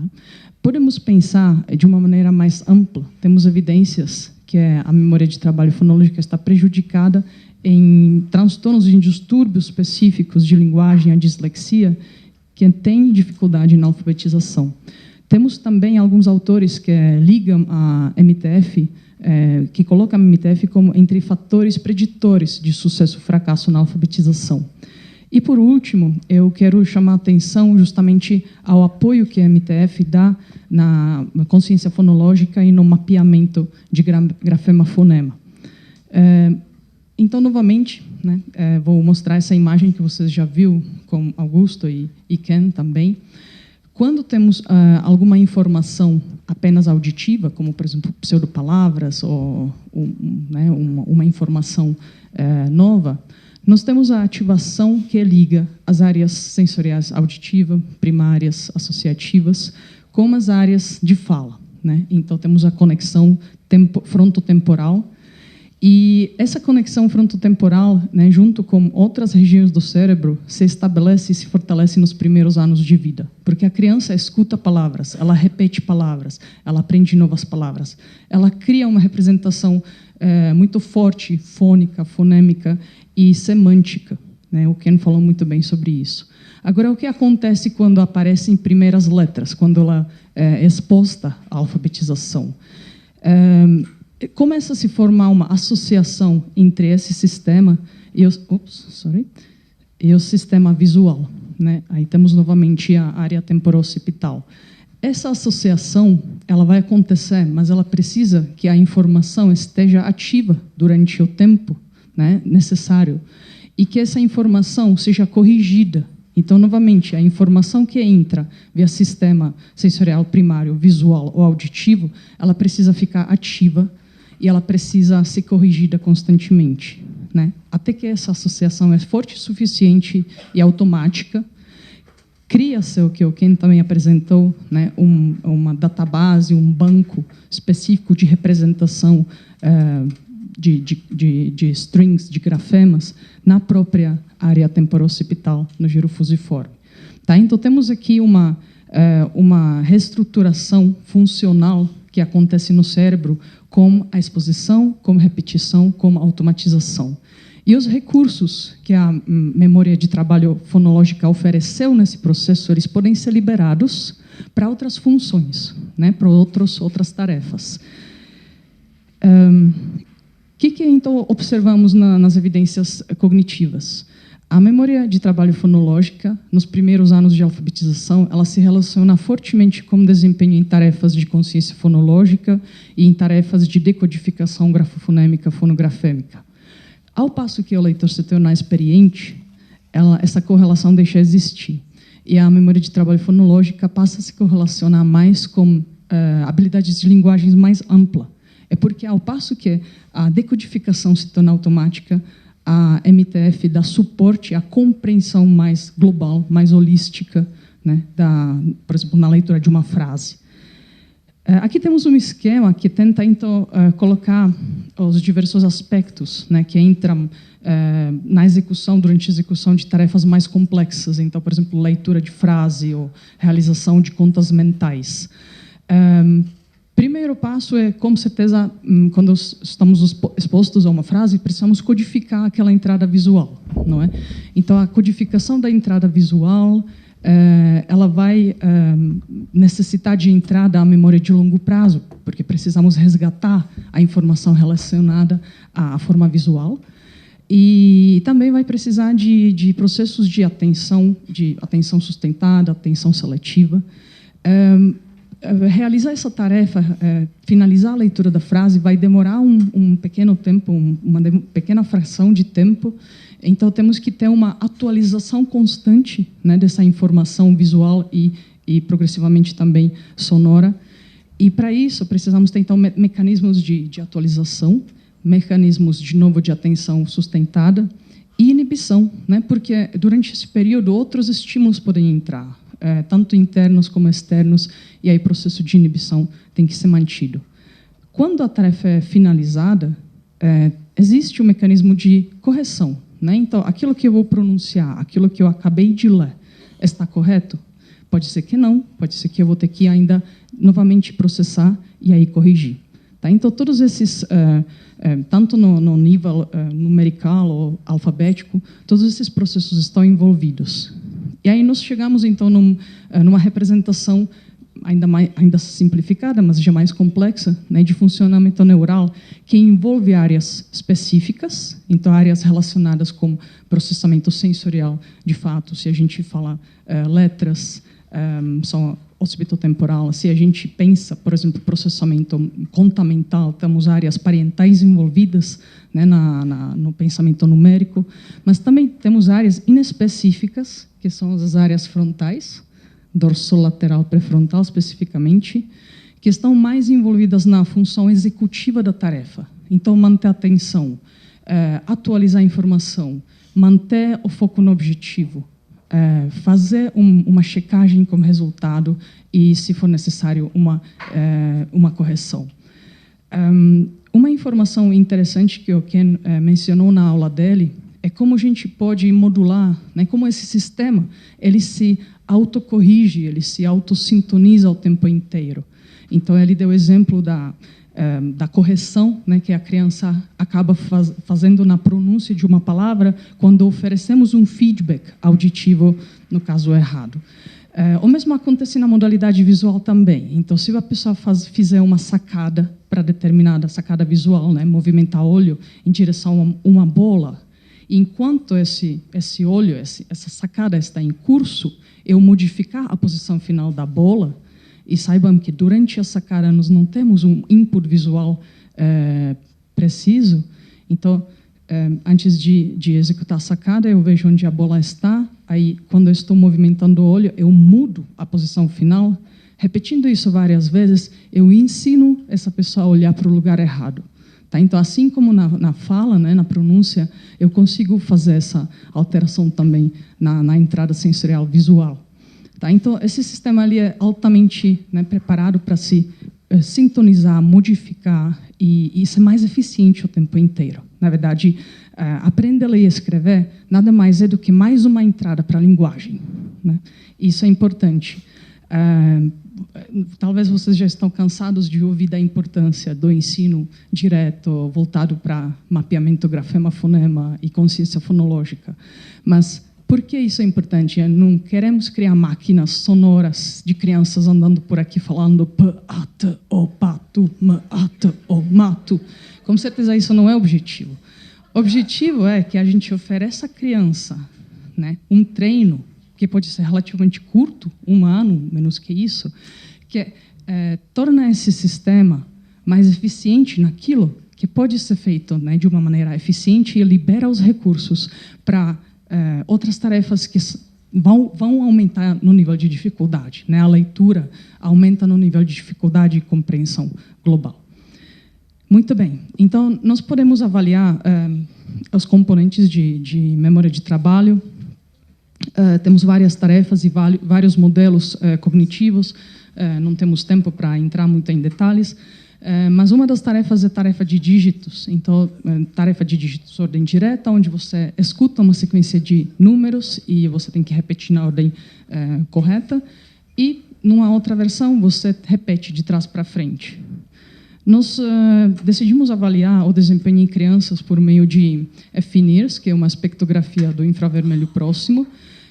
Podemos pensar de uma maneira mais ampla. Temos evidências que a memória de trabalho fonológica está prejudicada em transtornos e distúrbios específicos de linguagem, a dislexia, que tem dificuldade na alfabetização. Temos também alguns autores que ligam a MTF, que colocam a MTF como entre fatores preditores de sucesso ou fracasso na alfabetização. E, por último, eu quero chamar a atenção justamente ao apoio que a MTF dá na consciência fonológica e no mapeamento de grafema-fonema. Então, novamente, né, vou mostrar essa imagem que vocês já viram com Augusto e Ken também. Quando temos alguma informação apenas auditiva, como, por exemplo, pseudopalavras ou uma informação nova, nós temos a ativação que liga as áreas sensoriais auditiva, primárias, associativas, com as áreas de fala. Né? Então, temos a conexão frontotemporal. E essa conexão frontotemporal, né, junto com outras regiões do cérebro, se estabelece e se fortalece nos primeiros anos de vida. Porque a criança escuta palavras, ela repete palavras, ela aprende novas palavras. Ela cria uma representação muito forte, fônica, fonêmica e semântica. Né? O Ken falou muito bem sobre isso. Agora, o que acontece quando aparecem primeiras letras, quando ela é exposta à alfabetização? Começa a se formar uma associação entre esse sistema e o sistema visual. Né? Aí temos novamente a área temporooccipital. Essa associação ela vai acontecer, mas ela precisa que a informação esteja ativa durante o tempo, né, necessário e que essa informação seja corrigida. Então, novamente, a informação que entra via sistema sensorial primário, visual ou auditivo, ela precisa ficar ativa e ela precisa ser corrigida constantemente, né? Até que essa associação é forte o suficiente e automática, cria-se o que o Ken também apresentou, né? Uma database, um banco específico de representação de strings, de grafemas, na própria área temporooccipital, no giro fusiforme. Tá? Então, temos aqui uma reestruturação funcional que acontece no cérebro com a exposição, com repetição, com automatização. E os recursos que a memória de trabalho fonológica ofereceu nesse processo, eles podem ser liberados para outras funções, né, para outras tarefas. Que então observamos nas evidências cognitivas? A memória de trabalho fonológica, nos primeiros anos de alfabetização, ela se relaciona fortemente com o desempenho em tarefas de consciência fonológica e em tarefas de decodificação grafofonêmica fonografêmica. Ao passo que o leitor se torna experiente, essa correlação deixa de existir. E a memória de trabalho fonológica passa a se correlacionar mais com habilidades de linguagens mais ampla. É porque, ao passo que a decodificação se torna automática, a MTF dá suporte à compreensão mais global, mais holística, né, por exemplo, na leitura de uma frase. Aqui temos um esquema que tenta, então, colocar os diversos aspectos, né, que entram na execução, durante a execução de tarefas mais complexas. Então, por exemplo, leitura de frase ou realização de contas mentais. Primeiro passo é, com certeza, quando estamos expostos a uma frase, precisamos codificar aquela entrada visual, não é? Então, a codificação da entrada visual, ela vai necessitar de entrada à memória de longo prazo, porque precisamos resgatar a informação relacionada à forma visual. E também vai precisar de processos de atenção sustentada, atenção seletiva. Realizar essa tarefa, finalizar a leitura da frase, vai demorar um pequeno tempo, uma pequena fração de tempo. Então, temos que ter uma atualização constante, né, dessa informação visual e progressivamente também sonora. E, para isso, precisamos ter, então, mecanismos de atualização, mecanismos, de novo, de atenção sustentada e inibição, né, porque, durante esse período, outros estímulos podem entrar, tanto internos como externos, e aí o processo de inibição tem que ser mantido. Quando a tarefa é finalizada, existe um mecanismo de correção, né? Então, aquilo que eu vou pronunciar, aquilo que eu acabei de ler, está correto? Pode ser que não, pode ser que eu vou ter que ainda novamente processar e aí corrigir. Tá? Então, todos esses, tanto no nível numerical ou alfabético, todos esses processos estão envolvidos. E aí nós chegamos, então, numa representação ainda simplificada, mas já mais complexa, né, de funcionamento neural, que envolve áreas específicas, então áreas relacionadas com processamento sensorial, de fato, se a gente fala letras, são occipitotemporal, se a gente pensa, por exemplo, processamento conta mental, temos áreas parietais envolvidas, né, no pensamento numérico, mas também temos áreas inespecíficas, que são as áreas frontais, dorsolateral pré-frontal especificamente, que estão mais envolvidas na função executiva da tarefa. Então, manter a atenção, atualizar a informação, manter o foco no objetivo, fazer uma checagem como resultado e, se for necessário, uma correção. Uma informação interessante que o Ken mencionou na aula dele é como a gente pode modular, né, como esse sistema ele se autocorrige, ele se autossintoniza o tempo inteiro. Então, ele deu o exemplo da correção, né, que a criança acaba fazendo na pronúncia de uma palavra quando oferecemos um feedback auditivo, no caso errado. O mesmo acontece na modalidade visual também. Então, se a pessoa fizer uma sacada para determinada sacada visual, né, movimentar o olho em direção a uma bola, enquanto esse olho, essa sacada está em curso, eu modificar a posição final da bola, e saibam que durante a sacada nós não temos um input visual preciso. Então, antes de executar a sacada, eu vejo onde a bola está. Aí, quando eu estou movimentando o olho, eu mudo a posição final. Repetindo isso várias vezes, eu ensino essa pessoa a olhar para o lugar errado. Tá? Então, assim como na fala, né, na pronúncia, eu consigo fazer essa alteração também na entrada sensorial visual. Tá? Então, esse sistema ali é altamente, né, preparado para se sintonizar, modificar e ser mais eficiente o tempo inteiro. Na verdade, aprender a ler e escrever nada mais é do que mais uma entrada para a linguagem, né? Isso é importante. Talvez vocês já estão cansados de ouvir da importância do ensino direto, voltado para mapeamento grafema-fonema e consciência fonológica. Mas por que isso é importante? Não queremos criar máquinas sonoras de crianças andando por aqui falando p-a-t, o-pato, m-a-t, o-mato. Com certeza isso não é o objetivo. O objetivo é que a gente ofereça à criança, né, um treino que pode ser relativamente curto, 1 ano, menos que isso, que torna esse sistema mais eficiente naquilo que pode ser feito, né, de uma maneira eficiente e libera os recursos para outras tarefas que vão aumentar no nível de dificuldade, né? A leitura aumenta no nível de dificuldade e compreensão global. Muito bem. Então, nós podemos avaliar os componentes de memória de trabalho. Temos várias tarefas e vários modelos cognitivos. Não temos tempo para entrar muito em detalhes. Mas uma das tarefas é tarefa de dígitos. Então, tarefa de dígitos, ordem direta, onde você escuta uma sequência de números e você tem que repetir na ordem correta. E, numa outra versão, você repete de trás para frente. Nós decidimos avaliar o desempenho em crianças por meio de FNIRS, que é uma espectrografia do infravermelho próximo.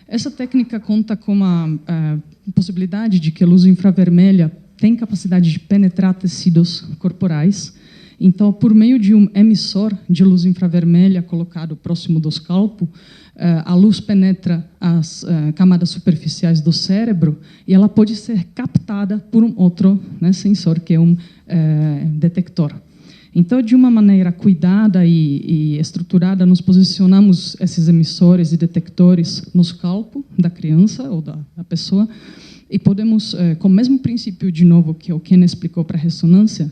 Essa técnica conta com a possibilidade de que a luz infravermelha tem capacidade de penetrar tecidos corporais. Então, por meio de um emissor de luz infravermelha colocado próximo do escalpo, a luz penetra as camadas superficiais do cérebro e ela pode ser captada por um outro sensor, que é um detector. Então, de uma maneira cuidada e estruturada, nós posicionamos esses emissores e detectores no escalpo da criança ou da pessoa e podemos, com o mesmo princípio, de novo, que o Ken explicou para a ressonância,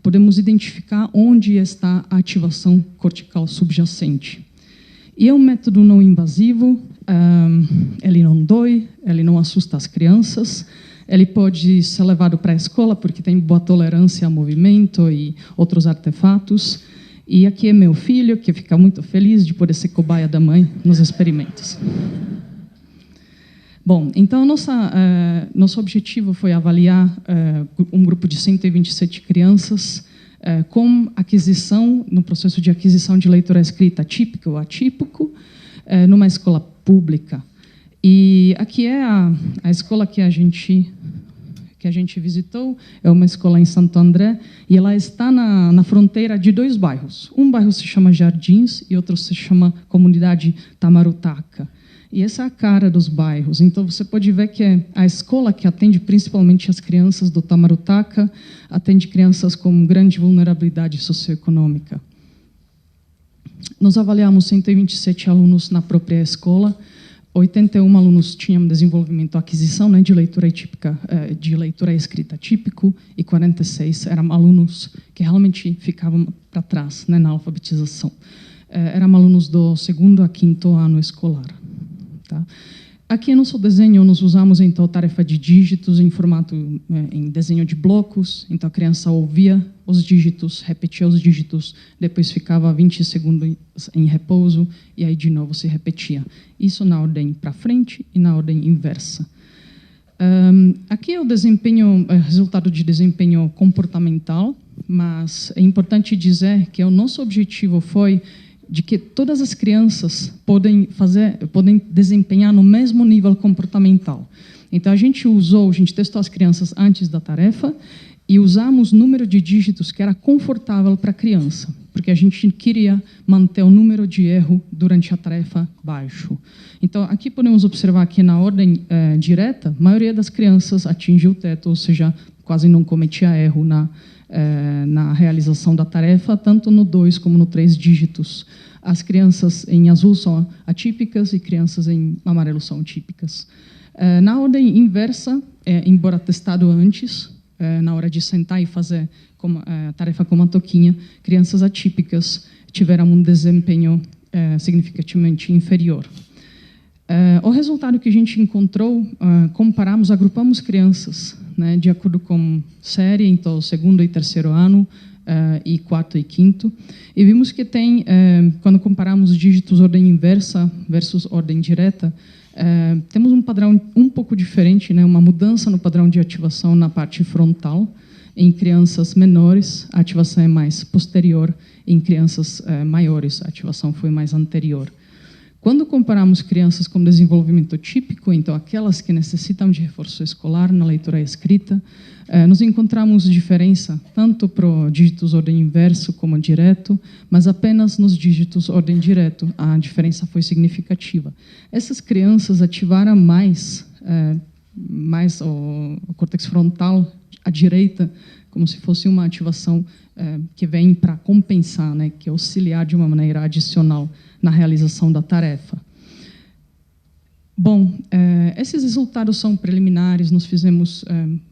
podemos identificar onde está a ativação cortical subjacente. E é um método não invasivo, ele não dói, ele não assusta as crianças, ele pode ser levado para a escola porque tem boa tolerância ao movimento e outros artefatos. E aqui é meu filho, que fica muito feliz de poder ser cobaia da mãe nos experimentos. Bom, então nosso objetivo foi avaliar um grupo de 127 crianças com aquisição, no processo de aquisição de leitura escrita típica ou atípico, numa escola pública. E aqui é a escola que a gente visitou, é uma escola em Santo André, e ela está na fronteira de dois bairros. Um bairro se chama Jardins e outro se chama Comunidade Tamarutaca. E essa é a cara dos bairros. Então, você pode ver que a escola que atende principalmente as crianças do Tamarutaca atende crianças com grande vulnerabilidade socioeconômica. Nós avaliamos 127 alunos na própria escola. 81 alunos tinham desenvolvimento, aquisição de leitura típica, de leitura escrita típico, e 46 eram alunos que realmente ficavam para trás na alfabetização. Eram alunos do 2º a 5º ano escolar. Tá? Aqui no nosso desenho, nós usamos então a tarefa de dígitos em formato em desenho de blocos. Então a criança ouvia os dígitos, repetia os dígitos, depois ficava 20 segundos em repouso e aí de novo se repetia. Isso na ordem para frente e na ordem inversa. Aqui é o desempenho, resultado de desempenho comportamental, mas é importante dizer que o nosso objetivo foi de que todas as crianças podem desempenhar no mesmo nível comportamental. Então, a gente testou as crianças antes da tarefa e usamos o número de dígitos que era confortável para a criança, porque a gente queria manter o número de erro durante a tarefa baixo. Então, aqui podemos observar que na ordem direta, a maioria das crianças atingiu o teto, ou seja, quase não cometia erro na realização da tarefa, tanto no 2 como no 3 dígitos. As crianças em azul são atípicas e crianças em amarelo são típicas. Na ordem inversa, embora testado antes, na hora de sentar e fazer a tarefa com uma toquinha, crianças atípicas tiveram um desempenho significativamente inferior. O resultado que a gente encontrou, agrupamos crianças de acordo com série, então 2º e 3º ano, e 4º e 5º, e vimos que quando comparamos os dígitos ordem inversa versus ordem direta, temos um padrão um pouco diferente, uma mudança no padrão de ativação na parte frontal. Em crianças menores, a ativação é mais posterior, em crianças maiores, a ativação foi mais anterior. Quando comparamos crianças com desenvolvimento típico, então aquelas que necessitam de reforço escolar na leitura escrita, nós encontramos diferença tanto para os dígitos ordem inverso como direto, mas apenas nos dígitos ordem direto a diferença foi significativa. Essas crianças ativaram mais o córtex frontal à direita, como se fosse uma ativação que vem para compensar, que auxiliar de uma maneira adicional na realização da tarefa. Bom, esses resultados são preliminares, nós fizemos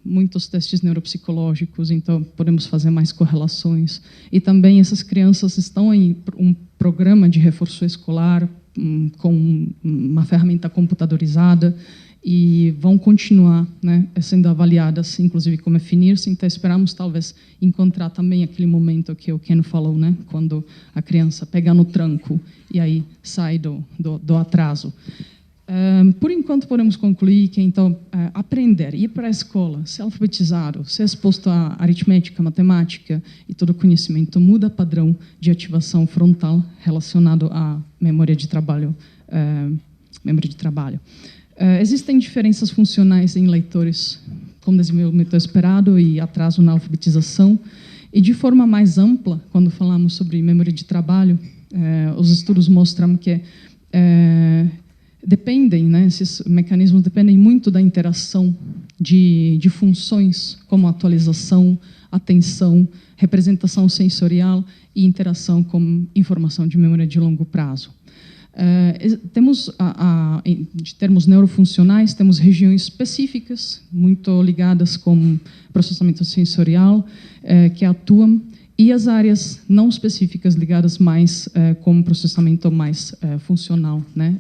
muitos testes neuropsicológicos, então podemos fazer mais correlações. E também essas crianças estão em um programa de reforço escolar com uma ferramenta computadorizada, e vão continuar, né, sendo avaliadas, inclusive como Finirse. Então, esperamos talvez encontrar também aquele momento que o Ken falou, né, quando a criança pega no tranco e aí sai do atraso. Por enquanto, podemos concluir que, então, aprender, ir para a escola, ser alfabetizado, ser exposto à aritmética, matemática e todo o conhecimento muda padrão de ativação frontal relacionado à memória de trabalho. Existem diferenças funcionais em leitores com desenvolvimento esperado e atraso na alfabetização. E, de forma mais ampla, quando falamos sobre memória de trabalho, os estudos mostram que dependem, né, esses mecanismos dependem muito da interação de funções como atualização, atenção, representação sensorial e interação com informação de memória de longo prazo. Temos, de termos neurofuncionais, temos regiões específicas, muito ligadas com processamento sensorial, que atuam, e as áreas não específicas ligadas mais com processamento mais funcional, né?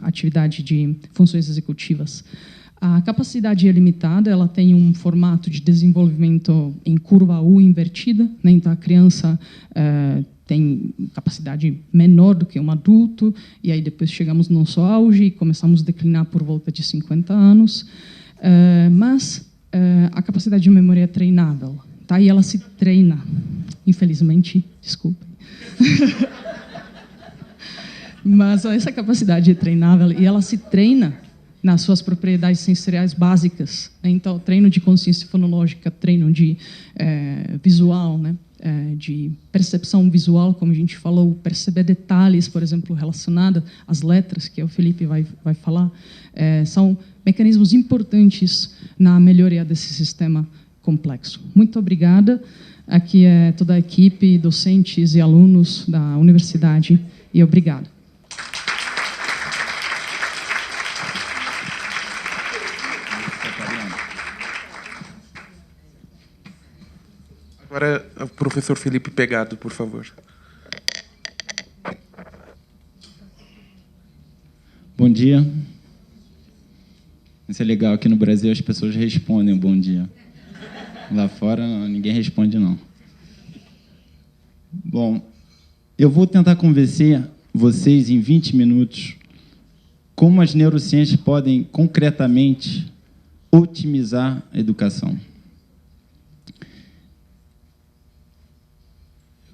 Atividade de funções executivas. A capacidade é limitada, ela tem um formato de desenvolvimento em curva U invertida, né? Então a criança tem capacidade menor do que um adulto, e aí depois chegamos no nosso auge e começamos a declinar por volta de 50 anos. Mas a capacidade de memória é treinável. Tá? E ela se treina, infelizmente, desculpem. Mas essa capacidade é treinável e ela se treina nas suas propriedades sensoriais básicas. Então, treino de consciência fonológica, treino de visual, né? De percepção visual, como a gente falou, perceber detalhes, por exemplo, relacionados às letras, que o Felipe vai falar, são mecanismos importantes na melhoria desse sistema complexo. Muito obrigada. Aqui é toda a equipe, docentes e alunos da universidade, e obrigada. Agora, o professor Felipe Pegado, por favor. Bom dia. Isso é legal, aqui no Brasil as pessoas respondem o bom dia. Lá fora ninguém responde, não. Bom, eu vou tentar convencer vocês em 20 minutos como as neurociências podem concretamente otimizar a educação.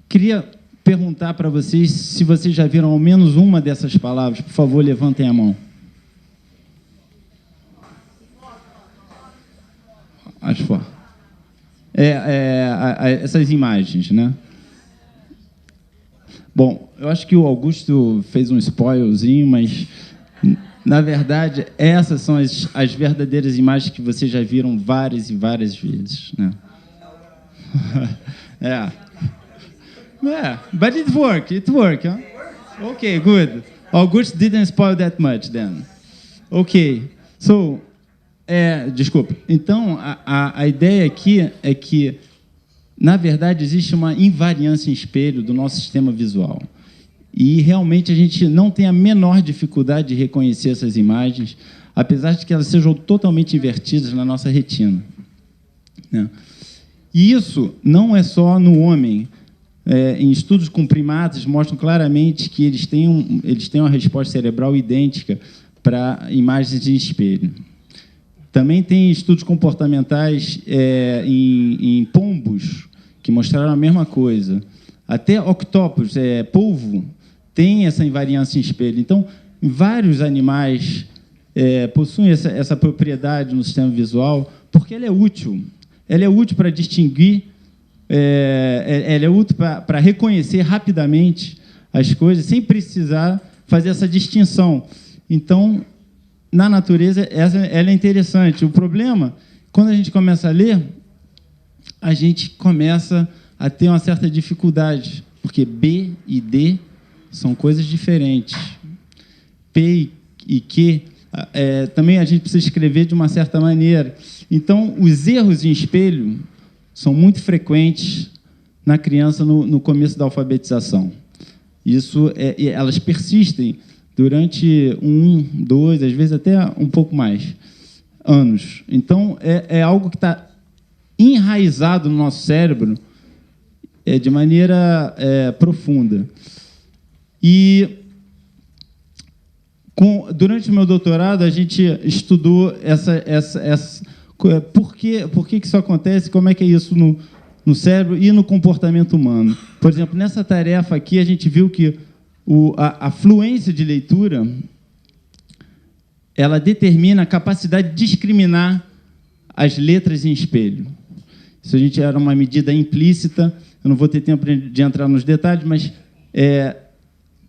Queria perguntar para vocês se vocês já viram ao menos uma dessas palavras. Por favor, levantem a mão. Acho que essas imagens, né? Bom, eu acho que o Augusto fez um spoilzinho, mas, na verdade, essas são as verdadeiras imagens que vocês já viram várias e várias vezes, né? But it worked, huh? Okay, good. August didn't spoil that much then. Okay, so, desculpa. Então, a ideia aqui é que, na verdade, existe uma invariância em espelho do nosso sistema visual. E, realmente, a gente não tem a menor dificuldade de reconhecer essas imagens, apesar de que elas sejam totalmente invertidas na nossa retina, né? E isso não é só no homem. Em estudos com primatas, mostram claramente que eles têm uma resposta cerebral idêntica para imagens de espelho. Também tem estudos comportamentais em pombos, que mostraram a mesma coisa. Até octópodes, polvo, tem essa invariância em espelho. Então, vários animais possuem essa propriedade no sistema visual, porque ela é útil. Ela é útil para distinguir, ela é útil para reconhecer rapidamente as coisas, sem precisar fazer essa distinção. Então, na natureza, ela é interessante. O problema, quando a gente começa a ler, a gente começa a ter uma certa dificuldade, porque B e D são coisas diferentes. P e Q, também a gente precisa escrever de uma certa maneira. Então, os erros em espelho são muito frequentes na criança no começo da alfabetização. Isso, elas persistem durante 1, 2, às vezes até um pouco mais anos. Então, é algo que está enraizado no nosso cérebro de maneira profunda. E, durante o meu doutorado, a gente estudou por que isso acontece, como é que é isso no cérebro e no comportamento humano. Por exemplo, nessa tarefa aqui, a gente viu que a fluência de leitura ela determina a capacidade de discriminar as letras em espelho. Isso era uma medida implícita, eu não vou ter tempo de entrar nos detalhes, mas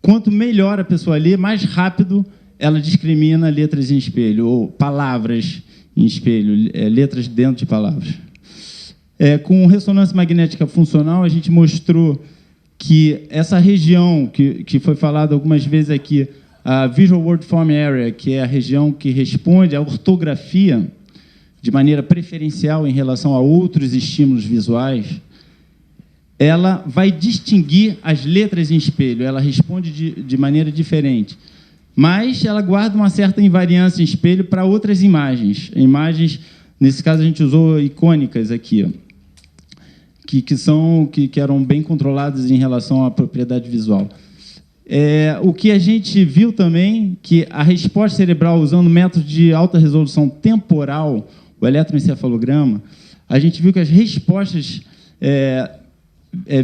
quanto melhor a pessoa lê, mais rápido ela discrimina letras em espelho, ou palavras em espelho, letras dentro de palavras. Com ressonância magnética funcional, a gente mostrou que essa região, que foi falada algumas vezes aqui, a Visual Word Form Area, que é a região que responde à ortografia de maneira preferencial em relação a outros estímulos visuais, ela vai distinguir as letras em espelho, ela responde de maneira diferente. Mas ela guarda uma certa invariância em espelho para outras imagens. Imagens, nesse caso, a gente usou icônicas aqui, que eram bem controladas em relação à propriedade visual. O que a gente viu também, que a resposta cerebral usando método de alta resolução temporal, o eletroencefalograma, a gente viu que as respostas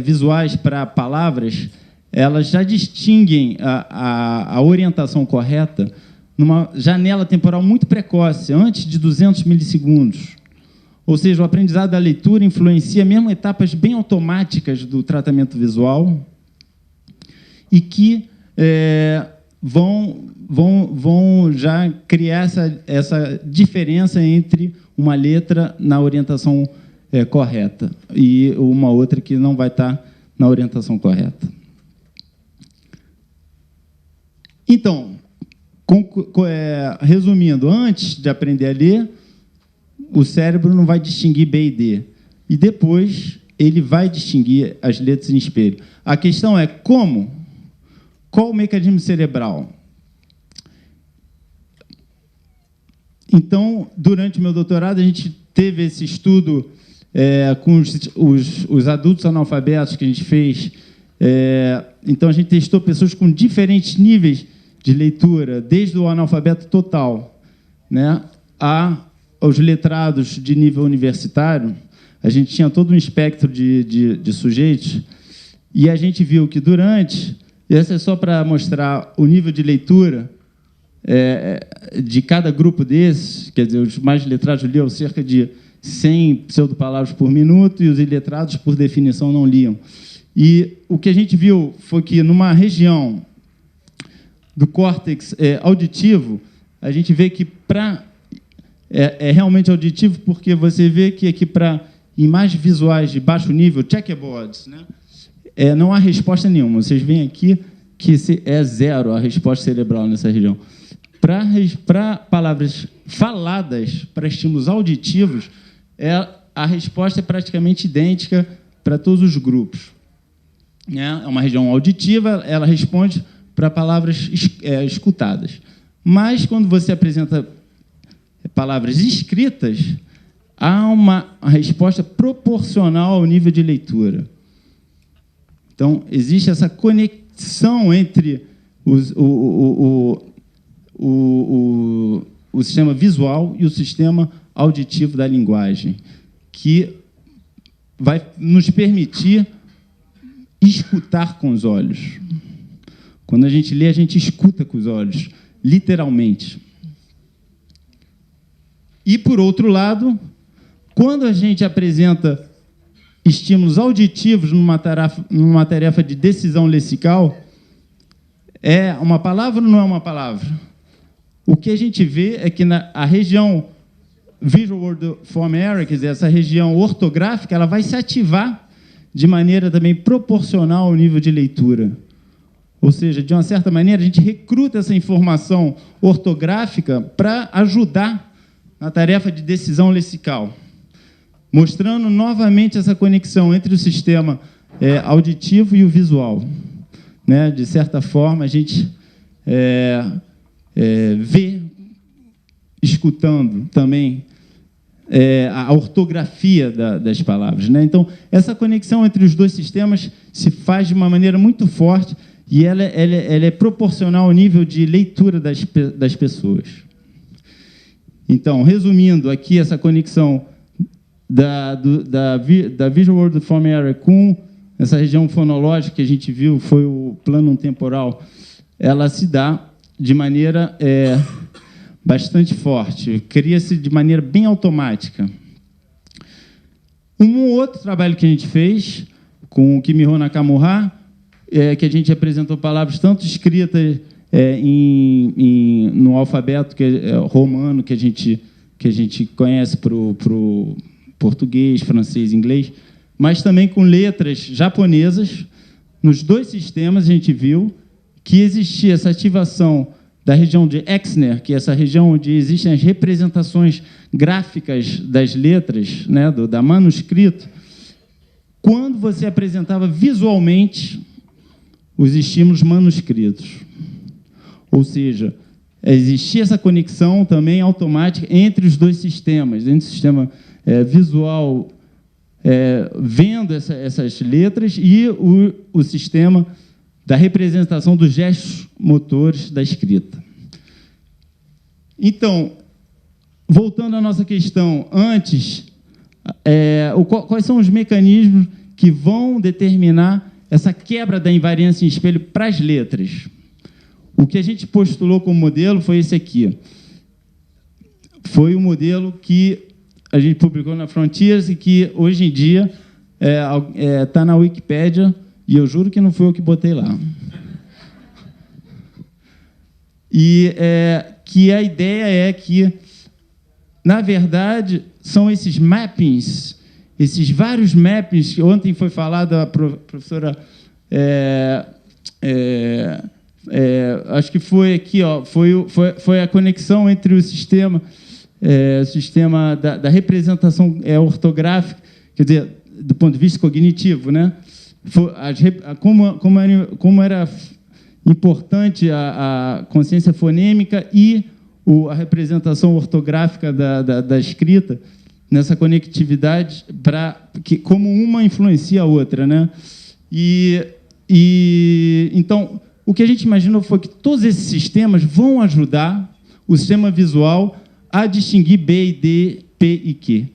visuais para palavras, elas já distinguem a orientação correta numa janela temporal muito precoce, antes de 200 milissegundos. Ou seja, o aprendizado da leitura influencia mesmo etapas bem automáticas do tratamento visual e que vão já criar essa diferença entre uma letra na orientação correta e uma outra que não vai estar na orientação correta. Então, resumindo, antes de aprender a ler, o cérebro não vai distinguir B e D. E depois ele vai distinguir as letras em espelho. A questão é como? Qual o mecanismo cerebral? Então, durante o meu doutorado, a gente teve esse estudo com os adultos analfabetos que a gente fez. Então, a gente testou pessoas com diferentes níveis de leitura, desde o analfabeto total, né, aos letrados de nível universitário. A gente tinha todo um espectro de sujeitos, e a gente viu que durante... Essa é só para mostrar o nível de leitura de cada grupo desses, quer dizer, os mais letrados liam cerca de 100 pseudopalavras por minuto, e os iletrados, por definição, não liam. E o que a gente viu foi que, numa região do córtex auditivo, a gente vê que é realmente auditivo, porque você vê que aqui, para imagens visuais de baixo nível, checkerboards, né, não há resposta nenhuma. Vocês veem aqui que é zero a resposta cerebral nessa região. Para palavras faladas, para estímulos auditivos, a resposta é praticamente idêntica para todos os grupos. É uma região auditiva, ela responde para palavras escutadas. Mas, quando você apresenta palavras escritas, há uma resposta proporcional ao nível de leitura. Então, existe essa conexão entre o sistema visual e o sistema auditivo da linguagem, que vai nos permitir escutar com os olhos. Quando a gente lê, a gente escuta com os olhos, literalmente. E, por outro lado, quando a gente apresenta estímulos auditivos numa tarefa de decisão lexical, é uma palavra ou não é uma palavra? O que a gente vê é que a região Visual Word Form Area, quer dizer, essa região ortográfica, ela vai se ativar de maneira também proporcional ao nível de leitura. Ou seja, de uma certa maneira, a gente recruta essa informação ortográfica para ajudar na tarefa de decisão lexical, mostrando novamente essa conexão entre o sistema auditivo e o visual. Né? De certa forma, a gente ver, escutando também a ortografia das palavras, né? Então, essa conexão entre os dois sistemas se faz de uma maneira muito forte e ela é proporcional ao nível de leitura das pessoas. Então, resumindo aqui, essa conexão da Visual Word Forming Area com essa região fonológica que a gente viu, foi o plano temporal, ela se dá de maneira bastante forte, cria-se de maneira bem automática. Um outro trabalho que a gente fez com o Kimiho Nakamura, que a gente apresentou palavras tanto escritas no alfabeto romano que a gente conhece para o português, francês e inglês, mas também com letras japonesas. Nos dois sistemas, a gente viu que existia essa ativação da região de Exner, que é essa região onde existem as representações gráficas das letras, né, da manuscrito, quando você apresentava visualmente os estímulos manuscritos. Ou seja, existia essa conexão também automática entre os dois sistemas, entre o sistema visual vendo essas letras e o sistema da representação dos gestos motores da escrita. Então, voltando à nossa questão antes, quais são os mecanismos que vão determinar essa quebra da invariância em espelho para as letras? O que a gente postulou como modelo foi esse aqui. Foi o modelo que a gente publicou na Frontiers e que, hoje em dia, está na Wikipédia, e eu juro que não foi eu que botei lá. E que a ideia é que, na verdade, são esses mappings, esses vários mappings, que ontem foi falado, a professora... acho que foi aqui, ó, foi a conexão entre o sistema da representação ortográfica, quer dizer, do ponto de vista cognitivo, né? Como era importante a consciência fonêmica e a representação ortográfica da escrita nessa conectividade, como uma influencia a outra, né? Então, o que a gente imaginou foi que todos esses sistemas vão ajudar o sistema visual a distinguir B e D, P e Q,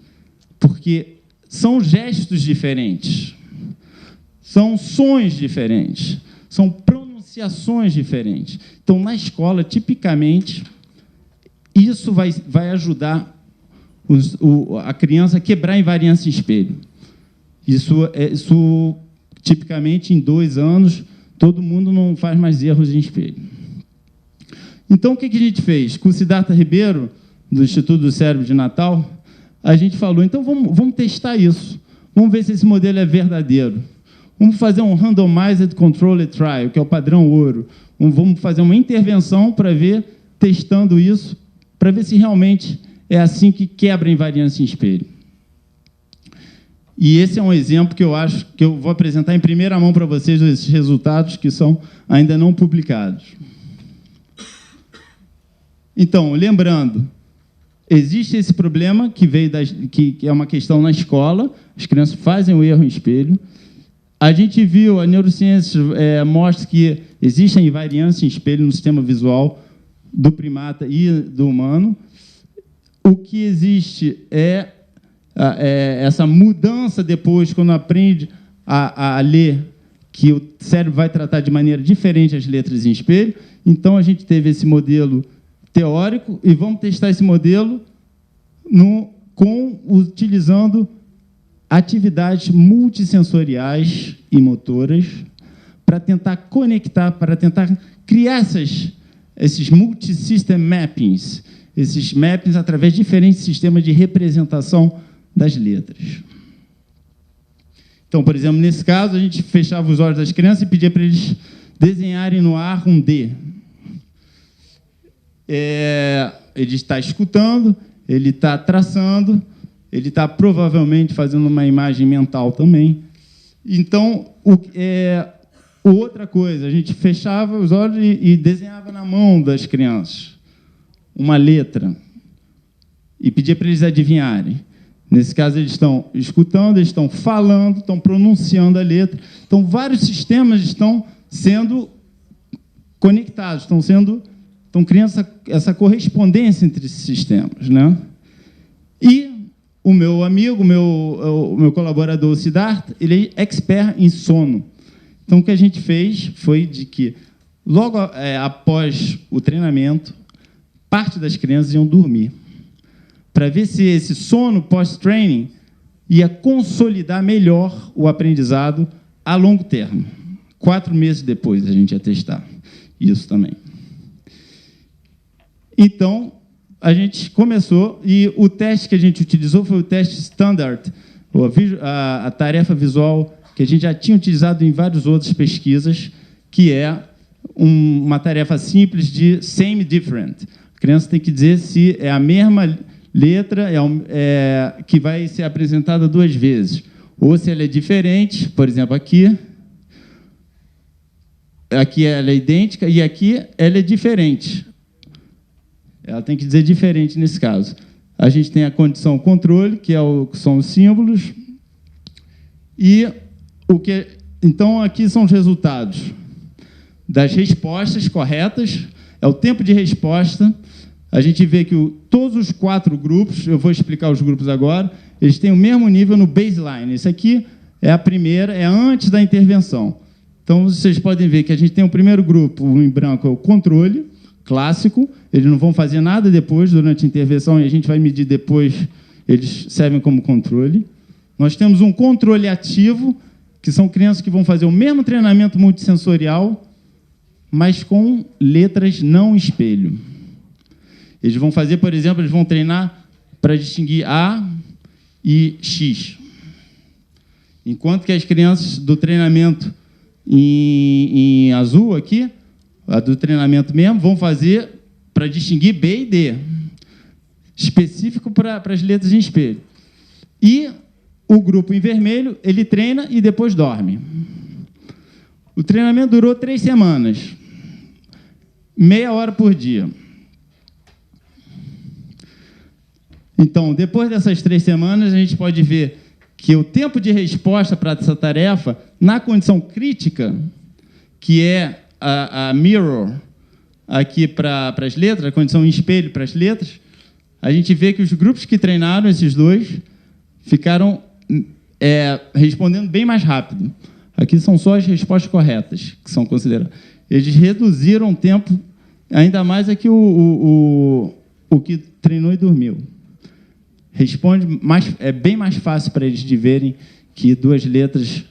porque são gestos diferentes, são sons diferentes, são pronunciações diferentes. Então, na escola, tipicamente, isso vai ajudar a criança a quebrar a invariância em espelho. Isso, tipicamente, em 2 anos, todo mundo não faz mais erros em espelho. Então, o que a gente fez? Com o Siddhartha Ribeiro, do Instituto do Cérebro de Natal, a gente falou, então vamos testar isso. Vamos ver se esse modelo é verdadeiro. Vamos fazer um Randomized Controlled Trial, que é o padrão ouro. Vamos fazer uma intervenção para ver, testando isso, para ver se realmente é assim que quebra a invariância em espelho. E esse é um exemplo que eu acho que eu vou apresentar em primeira mão para vocês, esses resultados que são ainda não publicados. Então, lembrando, existe esse problema que veio que é uma questão na escola, as crianças fazem o erro em espelho. A gente viu, a neurociência mostra que existe a invariância em espelho no sistema visual do primata e do humano. O que existe é essa mudança depois, quando aprende a ler, que o cérebro vai tratar de maneira diferente as letras em espelho. Então, a gente teve esse modelo teórico e vamos testar esse modelo utilizando atividades multissensoriais e motoras para tentar conectar, para tentar criar esses multisystem mappings, esses mappings através de diferentes sistemas de representação das letras. Então, por exemplo, nesse caso, a gente fechava os olhos das crianças e pedia para eles desenharem no ar um D. Ele está escutando, ele está traçando, ele está provavelmente fazendo uma imagem mental também. Então, Outra coisa, a gente fechava os olhos e desenhava na mão das crianças uma letra e pedia para eles adivinharem. Nesse caso, eles estão escutando, eles estão falando, estão pronunciando a letra. Então, vários sistemas estão sendo conectados, estão criando essa correspondência entre esses sistemas, né? E o meu amigo, o meu colaborador, o Siddhartha, ele é expert em sono. Então, o que a gente fez foi de que, logo após o treinamento, parte das crianças iam dormir, para ver se esse sono pós-training ia consolidar melhor o aprendizado a longo termo. 4 meses depois, a gente ia testar isso também. Então, a gente começou, e o teste que a gente utilizou foi o teste standard, a tarefa visual que a gente já tinha utilizado em várias outras pesquisas, que é uma tarefa simples de same different. A criança tem que dizer se é a mesma letra que vai ser apresentada 2 vezes, ou se ela é diferente, por exemplo, aqui ela é idêntica e aqui ela é diferente. Ela tem que dizer diferente nesse caso. A gente tem a condição controle, que são os símbolos, e então aqui são os resultados das respostas corretas, é o tempo de resposta. A gente vê que todos os 4 grupos, eu vou explicar os grupos agora, eles têm o mesmo nível no baseline. Esse aqui é a primeira, é antes da intervenção. Então, vocês podem ver que a gente tem o primeiro grupo, o em branco é o controle clássico, eles não vão fazer nada depois, durante a intervenção, e a gente vai medir depois, eles servem como controle. Nós temos um controle ativo, que são crianças que vão fazer o mesmo treinamento multissensorial, mas com letras não espelho. Eles vão fazer, por exemplo, eles vão treinar para distinguir A e X. Enquanto que as crianças do treinamento em azul aqui, a do treinamento mesmo, vão fazer para distinguir B e D, específico para as letras em espelho. E o grupo em vermelho, ele treina e depois dorme. O treinamento durou 3 semanas, meia hora por dia. Então, depois dessas 3 semanas, a gente pode ver que o tempo de resposta para essa tarefa, na condição crítica, que é a mirror, aqui para as letras, a condição em espelho para as letras, a gente vê que os grupos que treinaram, esses 2, ficaram respondendo bem mais rápido. Aqui são só as respostas corretas que são consideradas. Eles reduziram o tempo, ainda mais aqui o que treinou e dormiu. É bem mais fácil para eles de verem que 2 letras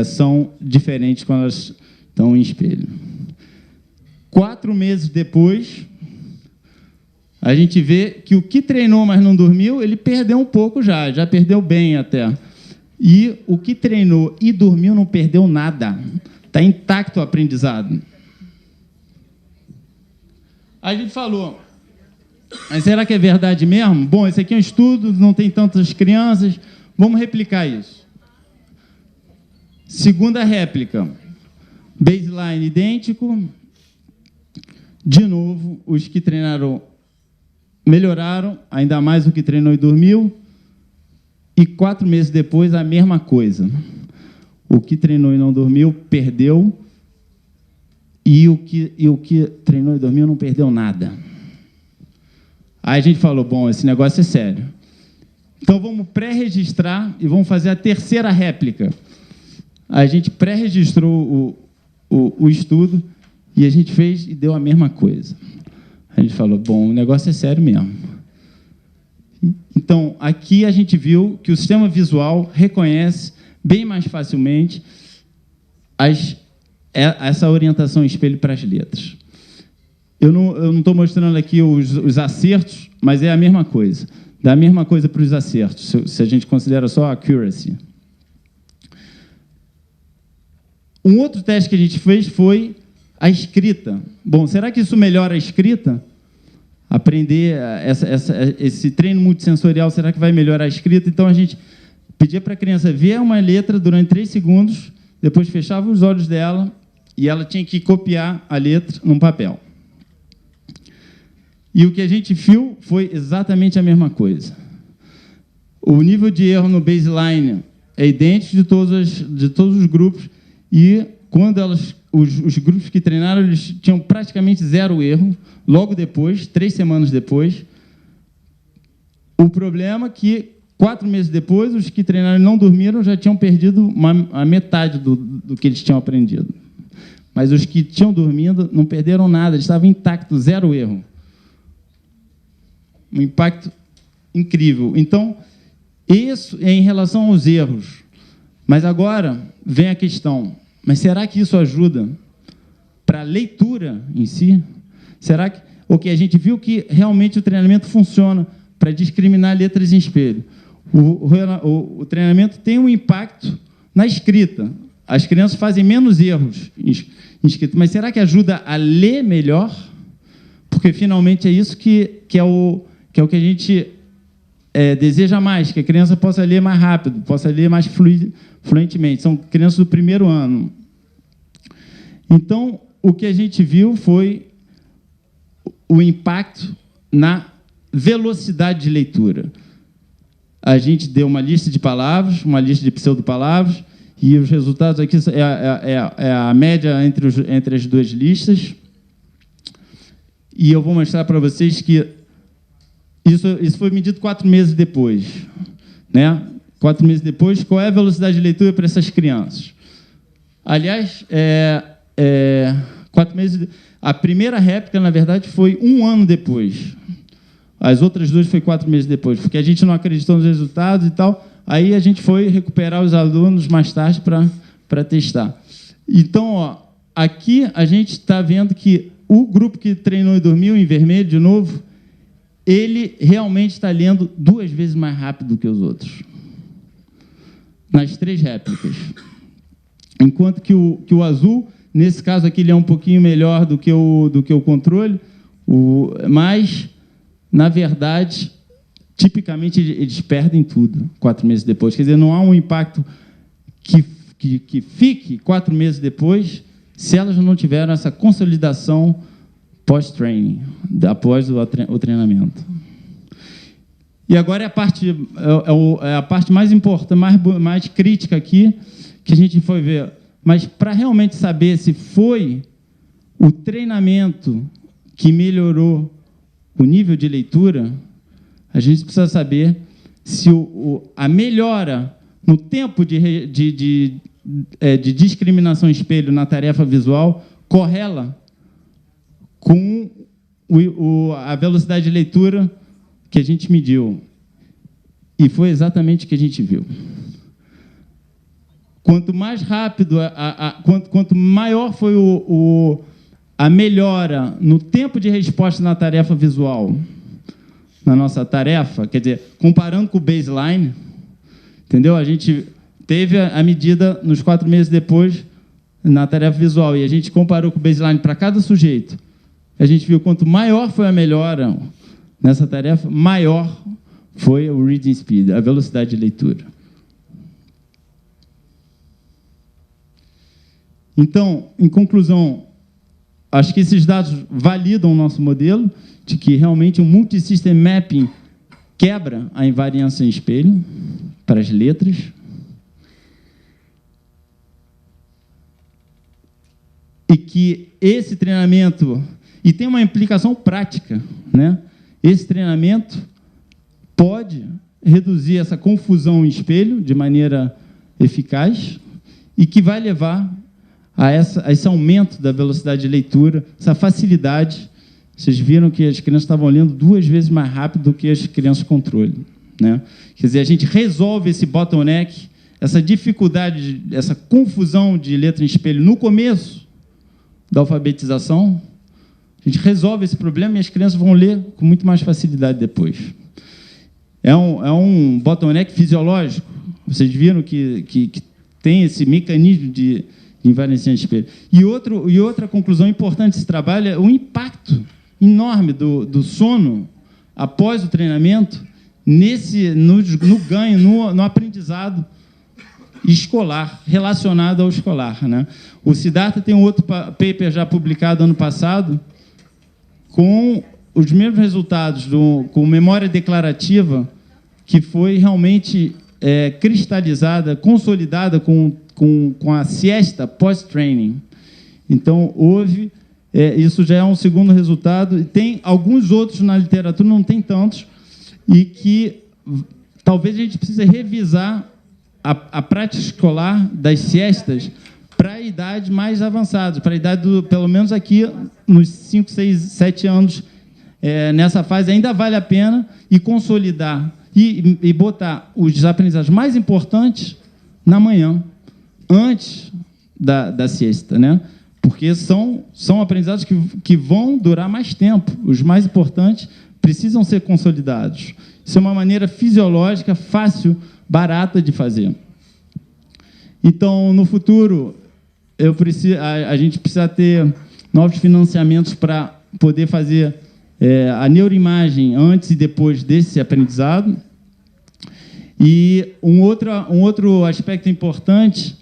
são diferentes quando elas estão em espelho. 4 meses depois, a gente vê que o que treinou, mas não dormiu, ele perdeu um pouco já perdeu bem até. E o que treinou e dormiu não perdeu nada. Está intacto o aprendizado. A gente falou, mas será que é verdade mesmo? Bom, esse aqui é um estudo, não tem tantas crianças, vamos replicar isso. Segunda réplica, baseline idêntico, de novo, os que treinaram melhoraram, ainda mais o que treinou e dormiu, e 4 meses depois a mesma coisa. O que treinou e não dormiu perdeu, e o que treinou e dormiu não perdeu nada. Aí a gente falou, bom, esse negócio é sério. Então vamos pré-registrar e vamos fazer a terceira réplica. A gente pré-registrou o estudo e a gente fez e deu a mesma coisa. A gente falou, bom, o negócio é sério mesmo. Então, aqui a gente viu que o sistema visual reconhece bem mais facilmente essa orientação espelho para as letras. Eu não estou mostrando aqui os acertos, mas é a mesma coisa. Dá a mesma coisa para os acertos, se a gente considera só a accuracy. Um outro teste que a gente fez foi a escrita. Bom, será que isso melhora a escrita? Aprender esse treino multissensorial, será que vai melhorar a escrita? Então, a gente pedia para a criança ver uma letra durante 3 segundos, depois fechava os olhos dela e ela tinha que copiar a letra num papel. E o que a gente viu foi exatamente a mesma coisa. O nível de erro no baseline é idêntico de todos os grupos, e quando os grupos que treinaram, eles tinham praticamente 0 erro, logo depois, 3 semanas depois. O problema é que, 4 meses depois, os que treinaram e não dormiram já tinham perdido a metade do que eles tinham aprendido. Mas os que tinham dormido não perderam nada, eles estavam intactos, 0 erro. Um impacto incrível. Então, isso é em relação aos erros. Mas agora vem a questão, mas será que isso ajuda para a leitura em si? Será que... Ok, a gente viu que realmente o treinamento funciona para discriminar letras em espelho. O treinamento tem um impacto na escrita. As crianças fazem menos erros em escrita, mas será que ajuda a ler melhor? Porque, finalmente, é isso que é o que a gente deseja mais, que a criança possa ler mais rápido, possa ler mais fluentemente. São crianças do primeiro ano. Então, o que a gente viu foi o impacto na velocidade de leitura. A gente deu uma lista de palavras, uma lista de pseudopalavras, e os resultados aqui é a média entre as duas listas. E eu vou mostrar para vocês que isso foi medido 4 meses depois. Né? 4 meses depois, qual é a velocidade de leitura para essas crianças? Aliás, 4 meses... A primeira réplica, na verdade, foi 1 ano depois. As outras 2 foi 4 meses depois, porque a gente não acreditou nos resultados e tal. Aí a gente foi recuperar os alunos mais tarde para testar. Então, ó, aqui a gente está vendo que o grupo que treinou e dormiu, em vermelho, de novo, ele realmente está lendo 2 vezes mais rápido que os outros, nas 3 réplicas. Enquanto que o azul, nesse caso aqui, ele é um pouquinho melhor do que o controle, mas, na verdade, tipicamente eles perdem tudo 4 meses depois. Quer dizer, não há um impacto que fique 4 meses depois se elas não tiveram essa consolidação pós-training, após o treinamento. E agora é a parte mais importante, mais crítica aqui, que a gente foi ver. Mas, para realmente saber se foi o treinamento que melhorou o nível de leitura, a gente precisa saber se a melhora no tempo de discriminação espelho na tarefa visual correla com a velocidade de leitura que a gente mediu. E foi exatamente o que a gente viu. Quanto mais rápido, quanto maior foi a melhora no tempo de resposta na tarefa visual, na nossa tarefa, quer dizer, comparando com o baseline, entendeu? A gente teve a medida nos 4 meses depois na tarefa visual, e a gente comparou com o baseline para cada sujeito. A gente viu quanto maior foi a melhora nessa tarefa, maior foi o reading speed, a velocidade de leitura. Então, em conclusão, acho que esses dados validam o nosso modelo de que realmente o multisystem mapping quebra a invariância em espelho para as letras. E que esse treinamento... E tem uma implicação prática, né? Esse treinamento pode reduzir essa confusão em espelho de maneira eficaz e que vai levar a esse aumento da velocidade de leitura, essa facilidade. Vocês viram que as crianças estavam lendo 2 vezes mais rápido do que as crianças controle, né? Quer dizer, a gente resolve esse bottleneck, essa dificuldade, essa confusão de letra em espelho no começo da alfabetização. A gente resolve esse problema e as crianças vão ler com muito mais facilidade depois. É um bottleneck fisiológico. Vocês viram que tem esse mecanismo de invariância em espelho. E outra conclusão importante desse trabalho é o impacto enorme do sono após o treinamento no ganho, no aprendizado escolar, relacionado ao escolar, né? O Siddhartha tem um outro paper já publicado ano passado com os mesmos resultados, com memória declarativa, que foi realmente cristalizada, consolidada com a siesta pós-training. Então, houve... isso já é um segundo resultado. E tem alguns outros na literatura, não tem tantos, e que talvez a gente precise revisar a prática escolar das siestas para a idade mais avançada, para a idade, pelo menos aqui, nos 5, 6, 7 anos, nessa fase, ainda vale a pena e consolidar e botar os aprendizados mais importantes na manhã, antes da siesta, né? Porque são aprendizados que vão durar mais tempo. Os mais importantes precisam ser consolidados. Isso é uma maneira fisiológica, fácil, barata de fazer. Então, no futuro, a gente precisa ter novos financiamentos para poder fazer a neuroimagem antes e depois desse aprendizado. E um outro aspecto importante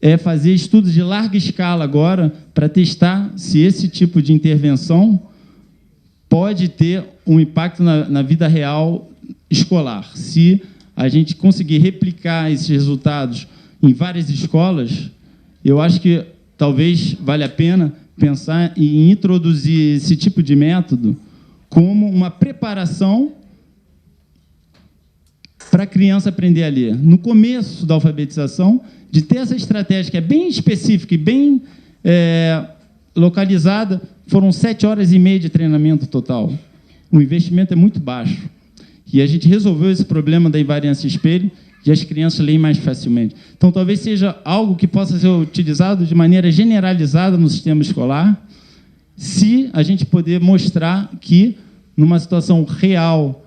é fazer estudos de larga escala agora para testar se esse tipo de intervenção pode ter um impacto na vida real escolar. Se a gente conseguir replicar esses resultados em várias escolas, eu acho que talvez valha a pena pensar em introduzir esse tipo de método como uma preparação para a criança aprender a ler. No começo da alfabetização, de ter essa estratégia que é bem específica e bem localizada, foram 7 horas e meia de treinamento total. O investimento é muito baixo. E a gente resolveu esse problema da invariância espelho e as crianças leem mais facilmente. Então, talvez seja algo que possa ser utilizado de maneira generalizada no sistema escolar, se a gente poder mostrar que, numa situação real,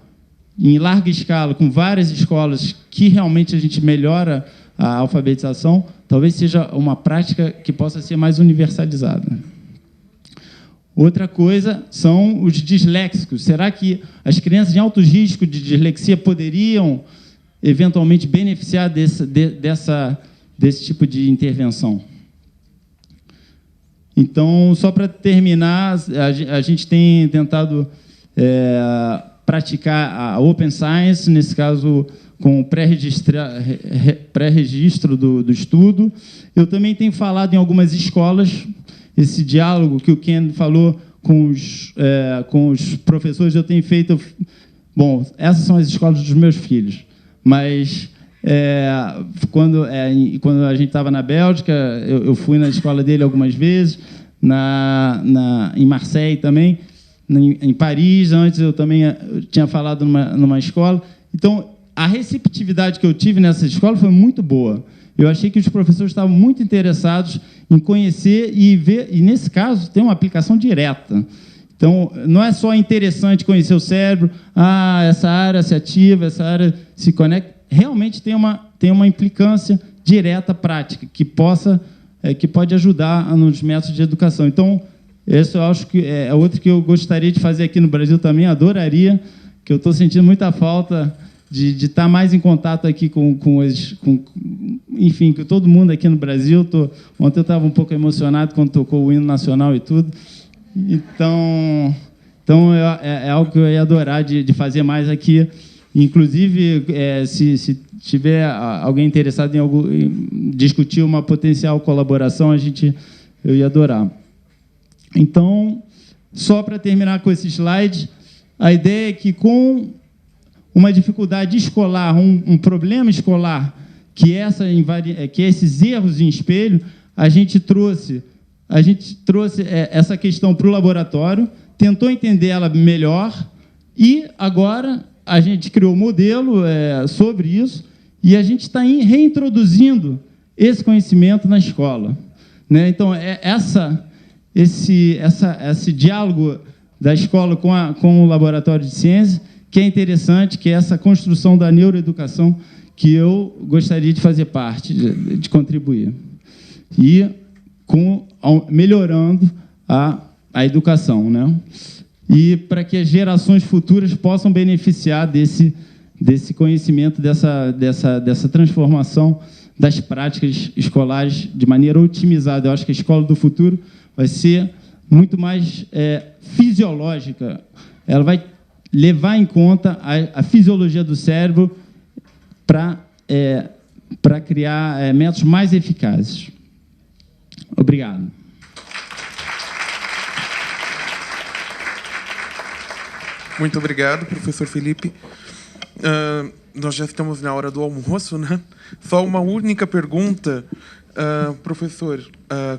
em larga escala, com várias escolas, que realmente a gente melhora a alfabetização, talvez seja uma prática que possa ser mais universalizada. Outra coisa são os disléxicos. Será que as crianças em alto risco de dislexia poderiam, eventualmente, beneficiar desse tipo de intervenção? Então, só para terminar, a gente tem tentado praticar a Open Science, nesse caso, com o pré-registro do estudo. Eu também tenho falado em algumas escolas, esse diálogo que o Ken falou com os professores, eu tenho feito... Bom, essas são as escolas dos meus filhos, mas quando a gente estava na Bélgica, eu fui na escola dele algumas vezes, em Marseille também, em Paris, antes eu também tinha falado numa escola. Então, a receptividade que eu tive nessa escola foi muito boa. Eu achei que os professores estavam muito interessados em conhecer e ver, e, nesse caso, tem uma aplicação direta. Então, não é só interessante conhecer o cérebro, essa área se ativa, essa área se conecta. Realmente tem uma implicância direta, prática, que pode ajudar nos métodos de educação. Então, esse eu acho que é outro que eu gostaria de fazer aqui no Brasil também, adoraria, que eu estou sentindo muita falta de estar mais em contato aqui enfim, com todo mundo aqui no Brasil. Ontem eu estava um pouco emocionado quando tocou o hino nacional e tudo. Então é algo que eu ia adorar de fazer mais aqui. Inclusive, se tiver alguém interessado em discutir uma potencial colaboração, eu ia adorar. Então, só para terminar com esse slide, a ideia é que, com uma dificuldade escolar, um problema escolar, que esses erros em espelho, a gente trouxe essa questão para o laboratório, tentou entender ela melhor, e agora a gente criou um modelo sobre isso, e a gente está reintroduzindo esse conhecimento na escola, né? Então, esse diálogo da escola com o laboratório de ciência, que é interessante, que é essa construção da neuroeducação, que eu gostaria de fazer parte, de contribuir. E melhorando a educação, né? E para que as gerações futuras possam beneficiar desse conhecimento, dessa transformação das práticas escolares de maneira otimizada. Eu acho que a escola do futuro vai ser muito mais fisiológica. Ela vai levar em conta a fisiologia do cérebro para criar métodos mais eficazes. Obrigado. Muito obrigado, professor Felipe. Nós já estamos na hora do almoço, né? Só uma única pergunta. Professor,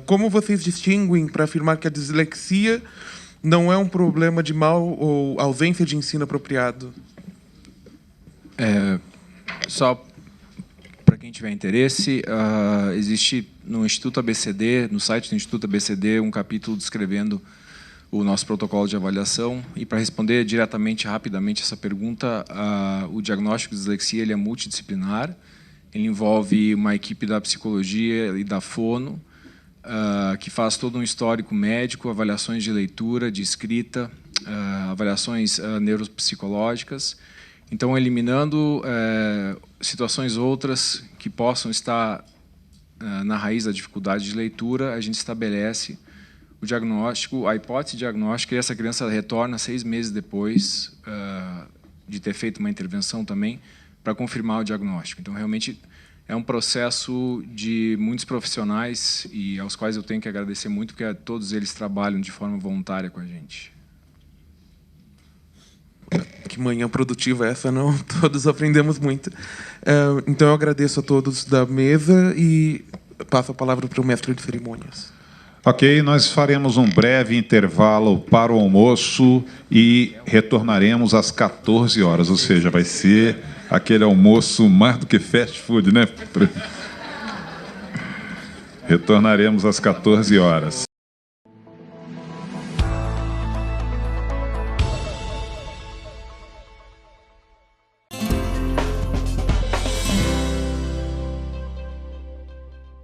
como vocês distinguem para afirmar que a dislexia não é um problema de mal ou ausência de ensino apropriado? Só para quem tiver interesse, existe no Instituto ABCD, no site do Instituto ABCD, um capítulo descrevendo o nosso protocolo de avaliação. E para responder diretamente, rapidamente, essa pergunta, o diagnóstico de dislexia ele é multidisciplinar. Ele envolve uma equipe da psicologia e da fono, que faz todo um histórico médico, avaliações de leitura, de escrita, avaliações neuropsicológicas. Então, eliminando situações outras que possam estar na raiz da dificuldade de leitura, a gente estabelece o diagnóstico, a hipótese diagnóstica, e essa criança retorna 6 meses depois de ter feito uma intervenção também, para confirmar o diagnóstico. Então, realmente, é um processo de muitos profissionais e aos quais eu tenho que agradecer muito, porque todos eles trabalham de forma voluntária com a gente. Que manhã produtiva essa, não? Todos aprendemos muito. Então, eu agradeço a todos da mesa e passo a palavra para o mestre de cerimônias. Ok, nós faremos um breve intervalo para o almoço e retornaremos às 14 horas, ou seja, vai ser aquele almoço mais do que fast food, né? Retornaremos às 14 horas.